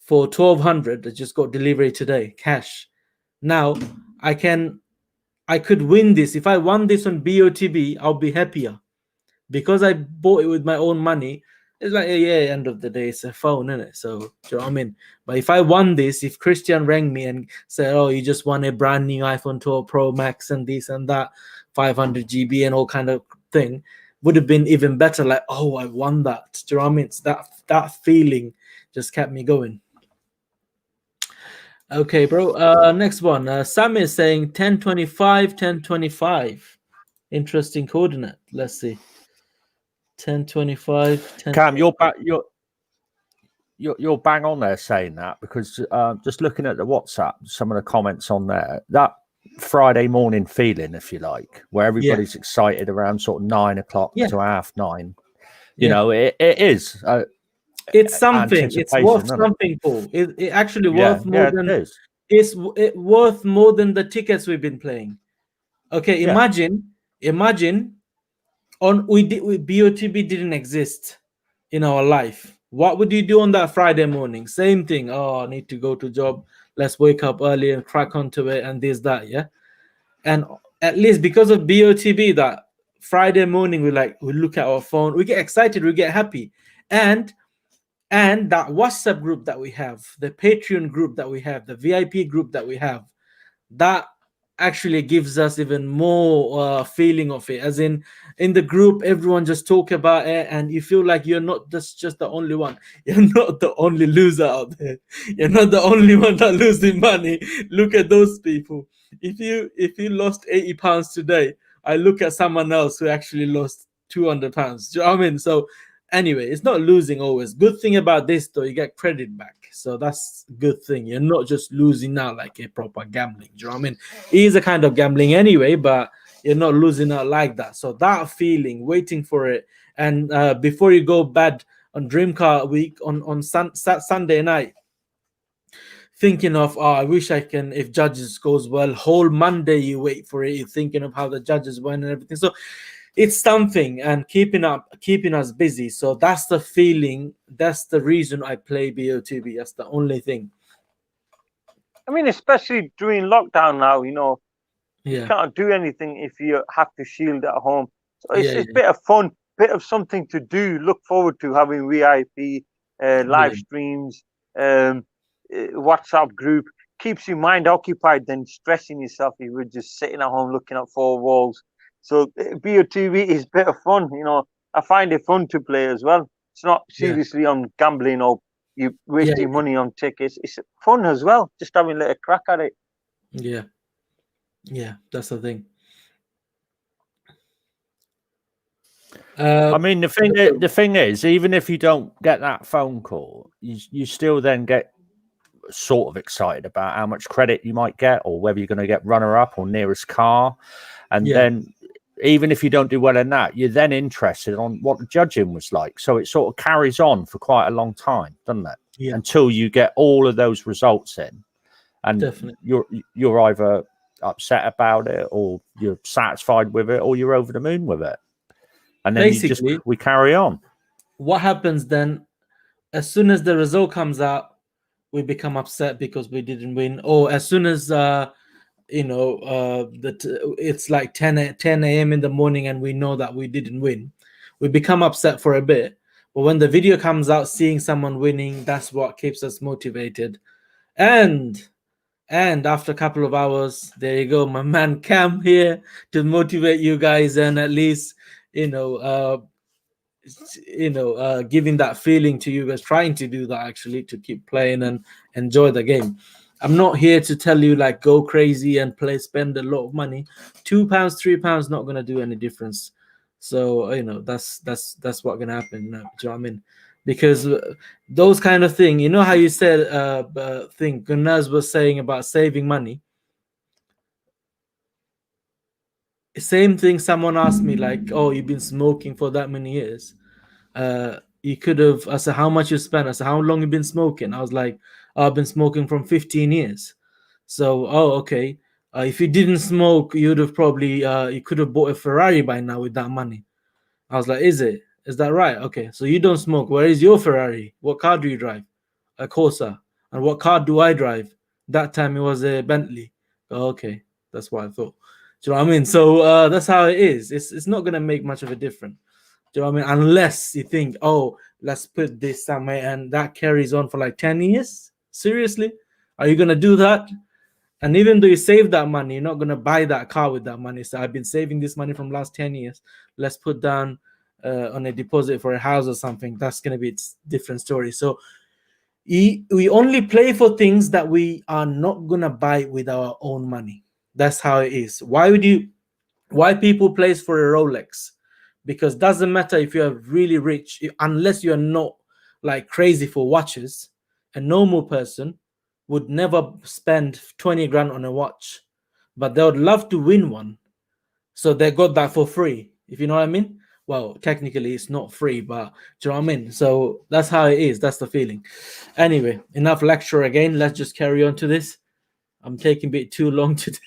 for $1,200. I just got delivery today, cash. Now I could win this. If I won this on BOTB, I'll be happier. Because I bought it with my own money, It's like, yeah, end of the day, it's a phone, isn't it? So, do you know what I mean? But if I won this, if Christian rang me and said, oh, you just won a brand new iPhone 12 Pro Max and this and that, 500 GB and all kind of thing, would have been even better. Like, oh, I won that. Do you know what I mean? It's that feeling just kept me going. Okay, bro. Next one. Sam is saying 1025, 1025. Interesting coordinate. Let's see. 1025. 10... Cam, you're bang on there saying that, because just looking at the WhatsApp, some of the comments on there, that Friday morning feeling, if you like, where everybody's excited around sort of 9 o'clock to 9:30. You know, it is. It's something. It's worth something, Paul. It actually worth more than it is. It's worth more than the tickets we've been playing. Okay, imagine BOTB didn't exist in our life. What would you do on that Friday morning? Same thing. Oh, I need to go to job. Let's wake up early and crack onto it and this, that, yeah. And at least because of BOTB, that Friday morning we look at our phone, we get excited, we get happy, and that WhatsApp group that we have, the Patreon group that we have, the VIP group that we have, that actually gives us even more feeling of it. As in the group, everyone just talk about it, and you feel like you're not just the only one. You're not the only loser out there. You're not the only one that losing money. Look at those people. If you lost £80 today, I look at someone else who actually lost £200. Do you know what I mean? So anyway, it's not losing always. Good thing about this though, you get credit back. So that's a good thing. You're not just losing out like a proper gambling. Do you know what I mean? It is a kind of gambling anyway, but you're not losing out like that. So that feeling, waiting for it, and before you go bad on Dream Car Week on Sunday night, thinking of, oh, I wish I can, if judges goes well, whole Monday you wait for it, you're thinking of how the judges went and everything. So it's something, and keeping us busy. So that's the feeling. That's the reason I play BOTB. That's the only thing. I mean, especially during lockdown now, you can't do anything if you have to shield at home. So it's a bit of fun, bit of something to do. Look forward to having VIP live streams, WhatsApp group. Keeps your mind occupied than stressing yourself if you're just sitting at home looking at four walls. So BOTB is a bit of fun, I find it fun to play as well. It's not seriously on gambling or you wasting money on tickets. It's fun as well, just having a little crack at it. Yeah, that's the thing. I mean, the thing is, even if you don't get that phone call, you still then get sort of excited about how much credit you might get, or whether you're going to get runner-up or nearest car, and then even if you don't do well in that, you're then interested on what the judging was like. So it sort of carries on for quite a long time, doesn't it? Yeah. Until you get all of those results in, and you're either upset about it, or you're satisfied with it, or you're over the moon with it. And then basically, we carry on. What happens then? As soon as the result comes out, we become upset because we didn't win. Or as soon as it's like 10 a.m. in the morning and we know that we didn't win, we become upset for a bit. But when the video comes out, seeing someone winning, that's what keeps us motivated. And after a couple of hours, there you go, my man Cam here to motivate you guys, and at least giving that feeling to you guys, trying to do that actually, to keep playing and enjoy the game. I'm not here to tell you like go crazy and spend a lot of money. £2, £3 not gonna do any difference. So that's what's gonna happen. Do you know what I mean? Because those kind of thing, how you said thing Gunnaz was saying about saving money. Same thing, someone asked me like, oh, you've been smoking for that many years. You could have, I said, how much you spent? I said, how long you been smoking? I was like, oh, I've been smoking from 15 years. So, oh, okay. If you didn't smoke, you'd have probably, you could have bought a Ferrari by now with that money. I was like, is that right? Okay, so you don't smoke. Where is your Ferrari? What car do you drive? A Corsa. And what car do I drive? That time it was a Bentley. Oh, okay, that's what I thought. Do you know what I mean? So that's how it is. It's not going to make much of a difference. Do you know what I mean? Unless you think, oh, let's put this somewhere, and that carries on for like 10 years. Seriously, are you gonna do that? And even though you save that money, you're not gonna buy that car with that money. So I've been saving this money from last 10 years. Let's put down on a deposit for a house or something. That's gonna be a different story. So we only play for things that we are not gonna buy with our own money. That's how it is. Why people plays for a Rolex? Because doesn't matter if you're really rich, unless you're not like crazy for watches. A normal person would never spend 20 grand on a watch, but they would love to win one, so they got that for free, if you know what I mean. Well, technically it's not free, but do you know what I mean? So that's how it is. That's the feeling. Anyway, enough lecture again. Let's just carry on to this. I'm taking a bit too long today.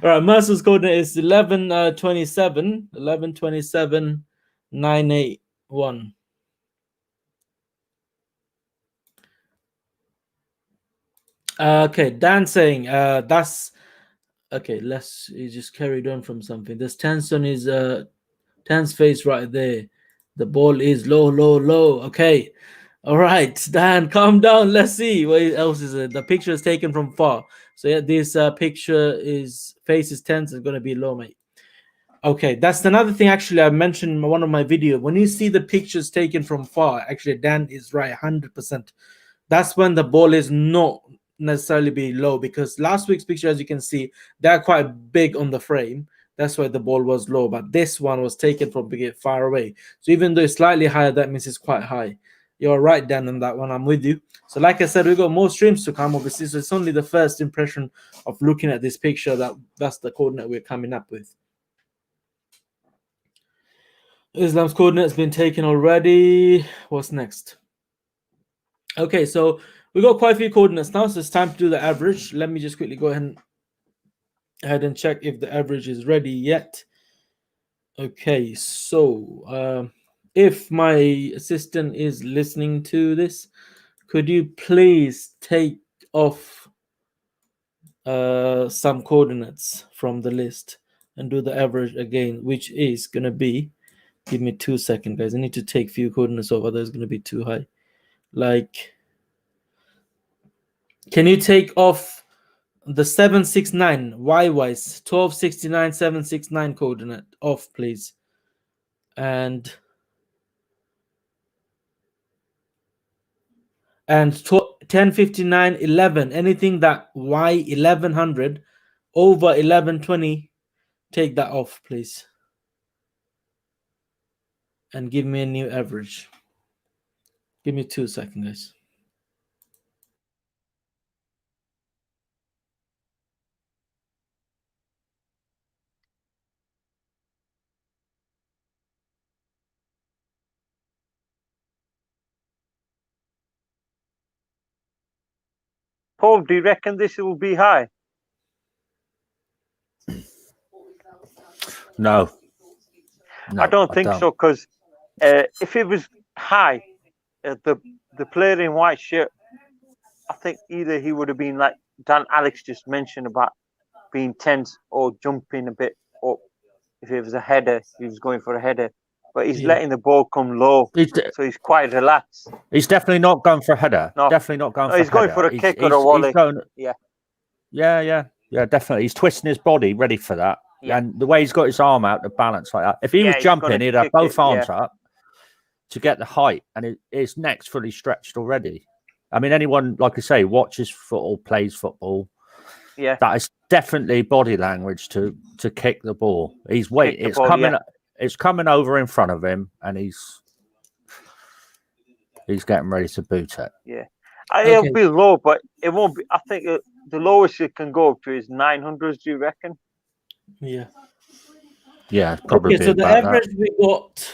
All right, Mercer's coordinate is 1127 981. Okay, Dan saying that's okay. Let's just carried on from something. This Tenson is Tan's face right there. The ball is low, low, low. Okay, all right, Dan, calm down. Let's see what else is it. The picture is taken from far. So yeah, this picture is face is tense. It's gonna be low, mate. Okay, that's another thing. Actually, I mentioned in one of my videos. When you see the pictures taken from far, actually Dan is right, 100%. That's when the ball is not necessarily be low, because last week's picture, as you can see, they're quite big on the frame. That's why the ball was low, but this one was taken from far away. So even though it's slightly higher, that means it's quite high. You're right, Dan, on that one. I'm with you. So like I said, we've got more streams to come, obviously. So it's only the first impression of looking at this picture that's the coordinate we're coming up with. Islam's coordinate has been taken already. What's next? Okay, so we got quite a few coordinates now, so it's time to do the average. Let me just quickly go ahead and check if the average is ready yet. Okay, so if my assistant is listening to this, could you please take off some coordinates from the list and do the average again, which is gonna be, give me 2 seconds, guys. I need to take few coordinates off, otherwise it's gonna be too high. Like, can you take off the 769 y-wise 1269 769 coordinate off, please? And 1059 11, anything that y 1100 over 1120, take that off, please, and give me a new average. Give me 2 seconds, guys. Paul, do you reckon this will be high? No, I don't think so, because if it was high, the player in white shirt, I think either he would have been like Dan Alex just mentioned about being tense or jumping a bit up. If it was a header, he was going for a header, but he's letting the ball come low, so he's quite relaxed. He's definitely not going for a header. No, definitely not going for a he's header. Going for a kick or a volley. Yeah, definitely. He's twisting his body ready for that. Yeah. And the way he's got his arm out to balance like that. If he was jumping, he'd have both arms up to get the height, and his neck's fully stretched already. I mean, anyone, like I say, watches football, plays football. Yeah, that is definitely body language to kick the ball. He's waiting. It's coming. Yeah. It's coming over in front of him, and he's getting ready to boot it. Yeah, it'll be low, but it won't be. I think the lowest it can go up to is 900s. Do you reckon? Yeah, probably. Okay, so the average we got,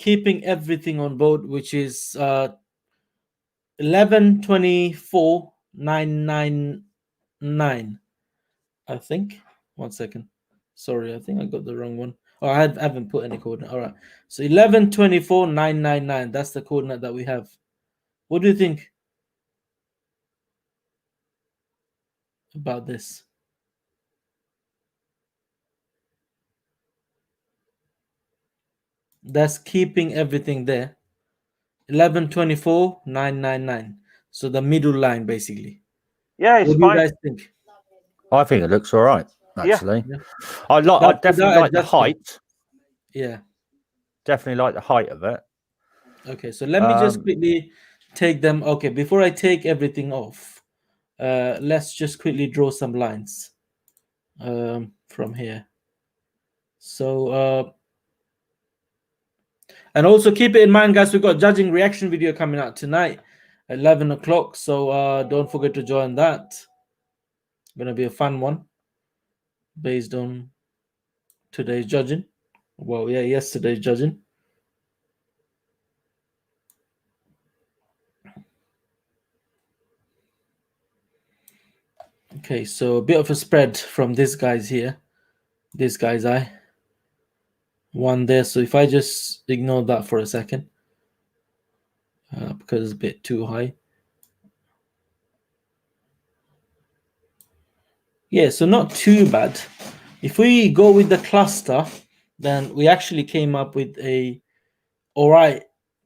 keeping everything on board, which is 1124,999. I think. 1 second. Sorry, I think I got the wrong one. Oh, I haven't put any coordinate. All right. So 1124,999. That's the coordinate that we have. What do you think about this? That's keeping everything there. 1124 999. So the middle line, basically. Yeah, it's What do you fine. guys think? I think it looks all right, Yeah. actually. Yeah. I That's definitely without like the adjustment. height. Yeah. Definitely like the height of it. Okay, so let me just quickly take them. Okay, before I take everything off, let's just quickly draw some lines from here. So and also keep it in mind, guys, we've got judging reaction video coming out tonight at 11 o'clock. So don't forget to join that. Gonna be a fun one based on today's judging. Well, yeah, yesterday's judging. Okay, so a bit of a spread from this guy's here. This guy's eye. One there. So if I just ignore that for a second, because it's a bit too high. Yeah, so not too bad. If we go with the cluster, then we actually came up with a all right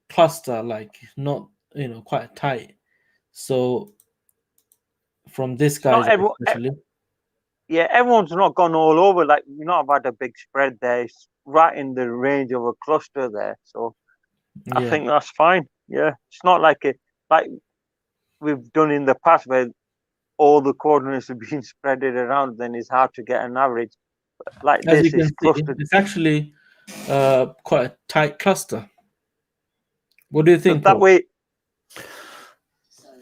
cluster, like not, quite tight. So from this guy's especially. Yeah, everyone's not gone all over. Like, you're not had a big spread there. It's right in the range of a cluster there. So I think that's fine. Yeah, it's not like like we've done in the past where all the coordinates have been spreaded around. Then it's hard to get an average. But like As this you can is see, clustered. it's actually quite a tight cluster. What do you think? So that way.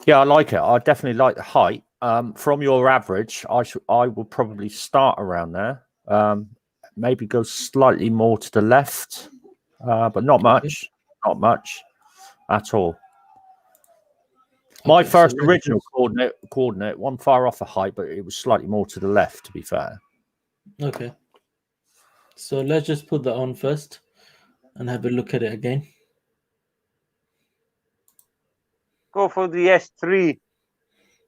Yeah, I like it. I definitely like the height. From your average, I will probably start around there. Maybe go slightly more to the left, but not much. Not much at all. My first original coordinate, one far off the height, but it was slightly more to the left, to be fair. Okay. So let's just put that on first and have a look at it again. Go for the S3.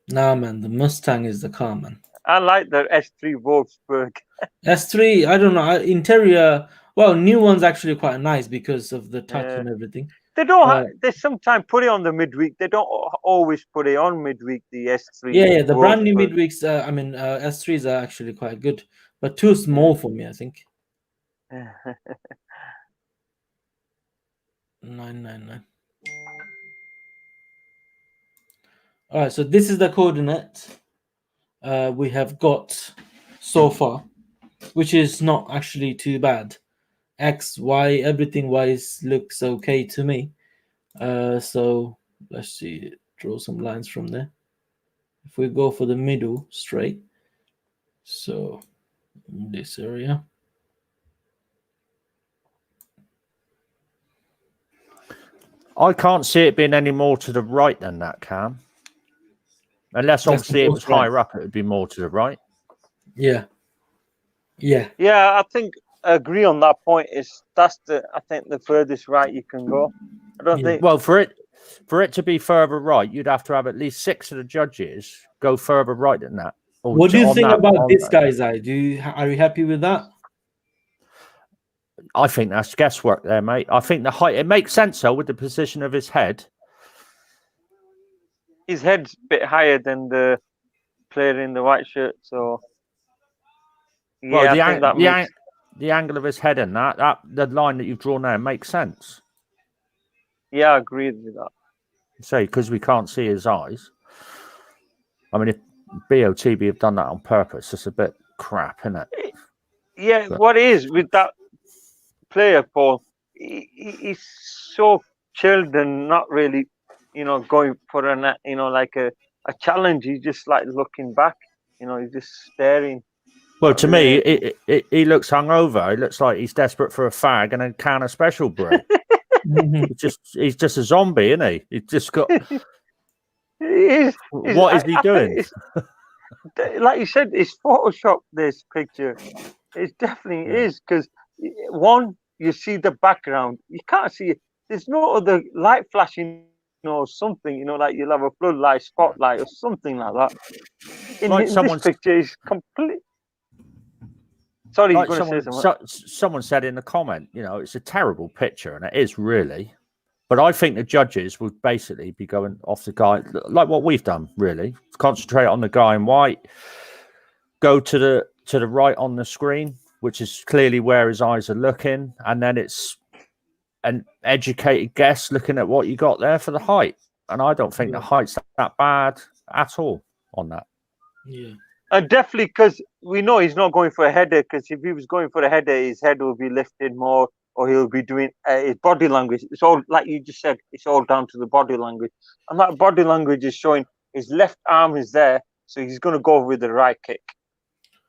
Nah, man, the Mustang is the car, man. I like the S3 Wolfsburg. S3, I don't know. Interior, well, new one's actually quite nice because of the touch and everything. They don't. They sometimes put it on the midweek. They don't always put it on midweek. The S3. Yeah, the brand new midweeks. S3s are actually quite good, but too small for me, I think. 999. All right, so this is the coordinate we have got so far, which is not actually too bad. X, Y, everything wise looks okay to me. So let's see, draw some lines from there. If we go for the middle straight, so this area. I can't see it being any more to the right than that, Cam. Unless obviously it was higher up, it would be more to the right. Yeah. Yeah, I think I agree on that point. That's I think the furthest right you can go. I don't think. Well, for it to be further right, you'd have to have at least 6 of the judges go further right than that. What do you think about this guy's eye? Are you happy with that? I think that's guesswork there, mate. I think the height, it makes sense though with the position of his head. His head's a bit higher than the player in the white shirt, so yeah, well, the angle of his head and that the line that you've drawn there makes sense. Yeah, I agree with that. Say because we can't see his eyes. I mean, if BOTB have done that on purpose, it's a bit crap, isn't it? Yeah, but what is with that player, Paul? He's so chilled and not really, going for like a challenge. He's just like looking back. He's just staring. Well, to me, he looks hungover. He looks like he's desperate for a fag and a can of special brew. He's just a zombie, isn't he? He's just got. What is he doing? Like you said, it's Photoshop. This picture, it definitely is because one, you see the background, you can't see it. There's no other light flashing or something. Like you'll have a floodlight, spotlight, or something like that. In this picture, is complete. Sorry, like someone said in the comment, it's a terrible picture, and it is really. But I think the judges would basically be going off the guy, like what we've done, really. Concentrate on the guy in white, go to the right on the screen, which is clearly where his eyes are looking, and then it's an educated guess looking at what you got there for the height. And I don't think the height's that bad at all on that. Yeah. Definitely, because we know he's not going for a header, because if he was going for a header, his head will be lifted more, or he'll be doing his body language. It's all, like you just said, it's all down to the body language. And that body language is showing his left arm is there, so he's going to go with the right kick.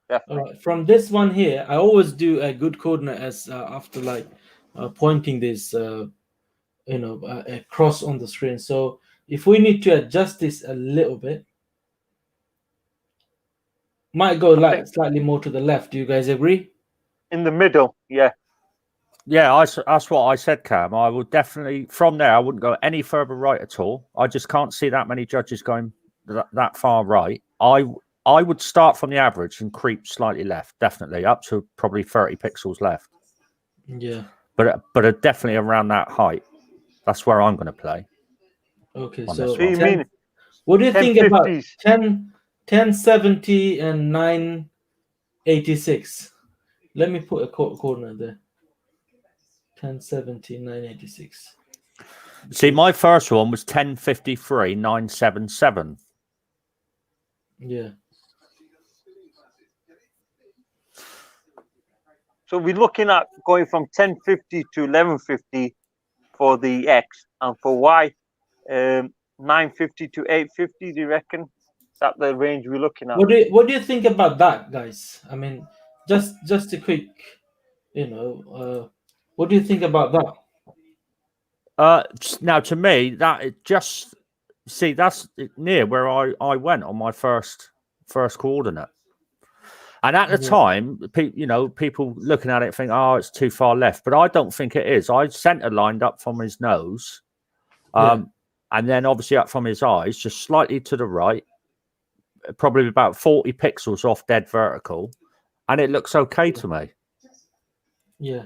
Definitely. From this one here, I always do a good coordinate as after like pointing this, across on the screen. So if we need to adjust this a little bit, might go like slightly more to the left. Do you guys agree? In the middle, yeah. Yeah, that's what I said, Cam. I would definitely, from there, I wouldn't go any further right at all. I just can't see that many judges going that far right. I would start from the average and creep slightly left, definitely, up to probably 30 pixels left. Yeah. But definitely around that height. That's where I'm going to play. Okay, so you mean, what do you think about 1050s? 1070 and 986? Let me put a coordinate there. 1070, 986. See, my first one was 1053, 977. Yeah. So we're looking at going from 1050 to 1150 for the X, and for Y, 950 to 850. Do you reckon? Is that the range we're looking at? What do you think about that, guys? I mean, just a quick, what do you think about that? Now, to me, that it just that's near where I went on my first coordinate. And at the time, people looking at it think, oh, it's too far left. But I don't think it is. I centre lined up from his nose. And then obviously up from his eyes, just slightly to the right, probably about 40 pixels off dead vertical. And it looks okay to me. Yeah.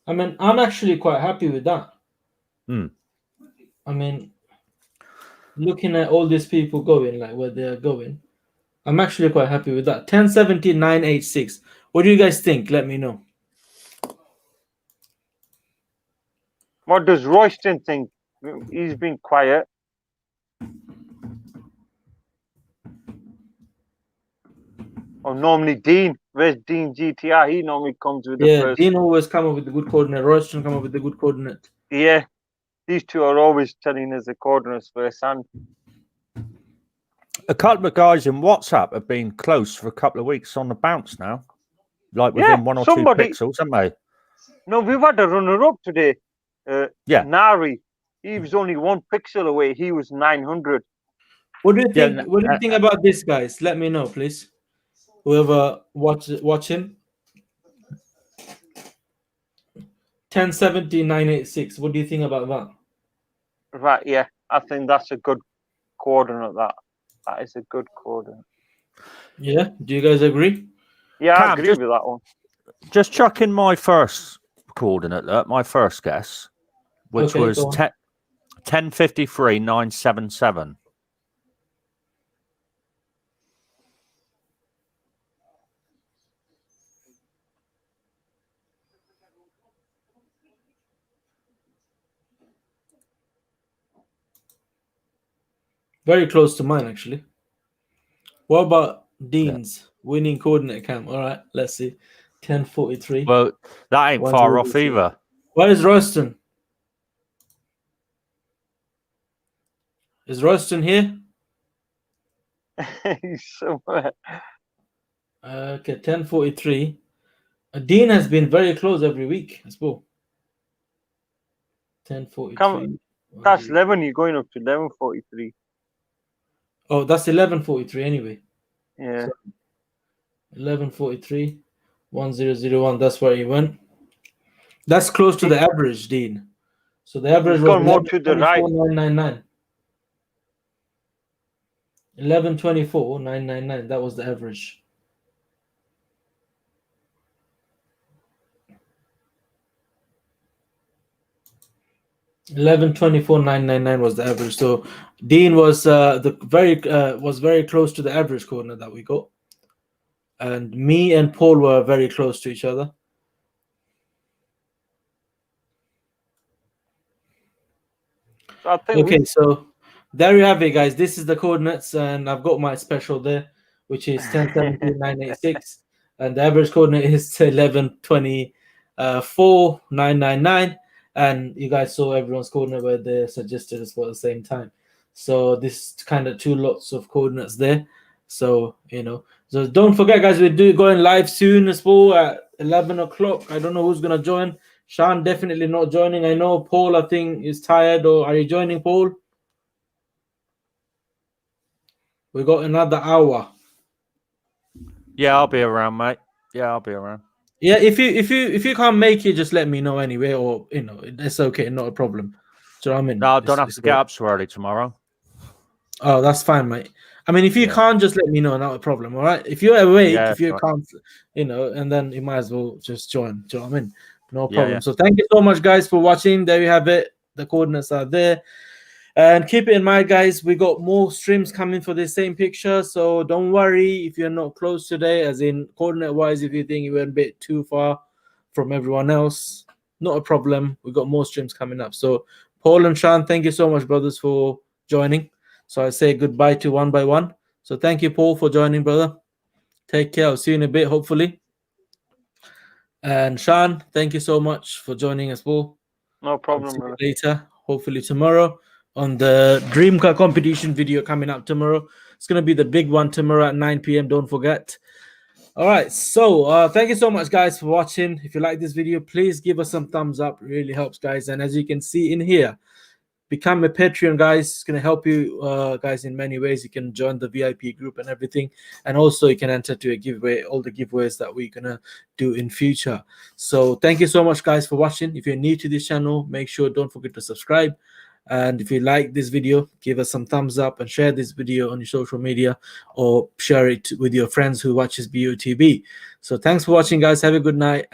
I mean, I'm actually quite happy with that. I mean, looking at all these people going, like where they're going, I'm actually quite happy with that. 1070, 986. What do you guys think? Let me know. What does Royston think? He's been quiet. Or normally Dean. Where's Dean GTR? He normally comes with the first. Dean always come up with the good coordinate. Royston come up with the good coordinate. Yeah. These two are always telling us the coordinates first. And a couple of guys in WhatsApp have been close for a couple of weeks on the bounce now. Like within 1 or 2 pixels, haven't they? No, we've had a runner-up today. Nari. He was only 1 pixel away. He was 900. What do you think? What do you think about this, guys? Let me know, please. Whoever watch him. 1070, 986. What do you think about that? Right, yeah. I think that's a good coordinate. That is a good coordinate. Yeah. Do you guys agree? Yeah, I agree with that one. Just chuck in my first coordinate, my first guess, which was 1053, 977. Very close to mine, actually. What about Dean's winning coordinate, Cam? All right, let's see. 1043. Well, that ain't far off either. Where is Royston? Is Royston here? He's somewhere. Okay, 1043. Dean has been very close every week as well. 1043. That's 11. You're going up to 1143. Oh, that's 1143 anyway. Yeah. So 1143, 1001. That's where he went. That's close to the average, Dean. So the average was more to the right. 999. 1124, 999. That was the average. 11.24.999 was the average. So Dean was very close to the average coordinate that we got, and me and Paul were very close to each other. So I think Okay, so there you have it, guys. This is the coordinates, and I've got my special there, which is 10.17.986, and the average coordinate is 11.24.999, and you guys saw everyone's coordinate where they're suggested as well at the same time. So this kind of two lots of coordinates there. So so don't forget, guys, we do going live soon as well at 11 o'clock. I don't know who's gonna join. Sean definitely not joining. I know Paul, I think, is tired. Or are you joining, Paul? We got another hour. Yeah, I'll be around, mate. Yeah, I'll be around. Yeah, if you can't make it, just let me know anyway, or it's okay, not a problem. Do you know what I mean? No, I don't have to get up so early tomorrow. Oh, that's fine, mate. I mean, if you can't, just let me know, not a problem. All right. If you're awake, if you can't, and then you might as well just join. Do you know what I mean? No problem. So thank you so much, guys, for watching. There you have it. The coordinates are there. And keep it in mind, guys, we got more streams coming for the same picture. So don't worry if you're not close today, as in coordinate-wise, if you think you went a bit too far from everyone else, not a problem. We got more streams coming up. So Paul and Sean, thank you so much, brothers, for joining. So I say goodbye to one by one. So thank you, Paul, for joining, brother. Take care. I'll see you in a bit, hopefully. And Sean, thank you so much for joining as well. No problem, brother. Later, hopefully tomorrow on the Dream Car competition video coming up tomorrow. It's going to be the big one tomorrow at 9 p.m. Don't forget. All right. So thank you so much, guys, for watching. If you like this video, please give us some thumbs up. It really helps, guys. And as you can see in here, become a Patreon, guys. It's going to help you guys in many ways. You can join the VIP group and everything, and also you can enter to a giveaway, all the giveaways that we're going to do in future. So thank you so much, guys, for watching. If you're new to this channel, make sure don't forget to subscribe, and if you like this video, give us some thumbs up and share this video on your social media, or share it with your friends who watches BOTB. So thanks for watching, guys. Have a good night.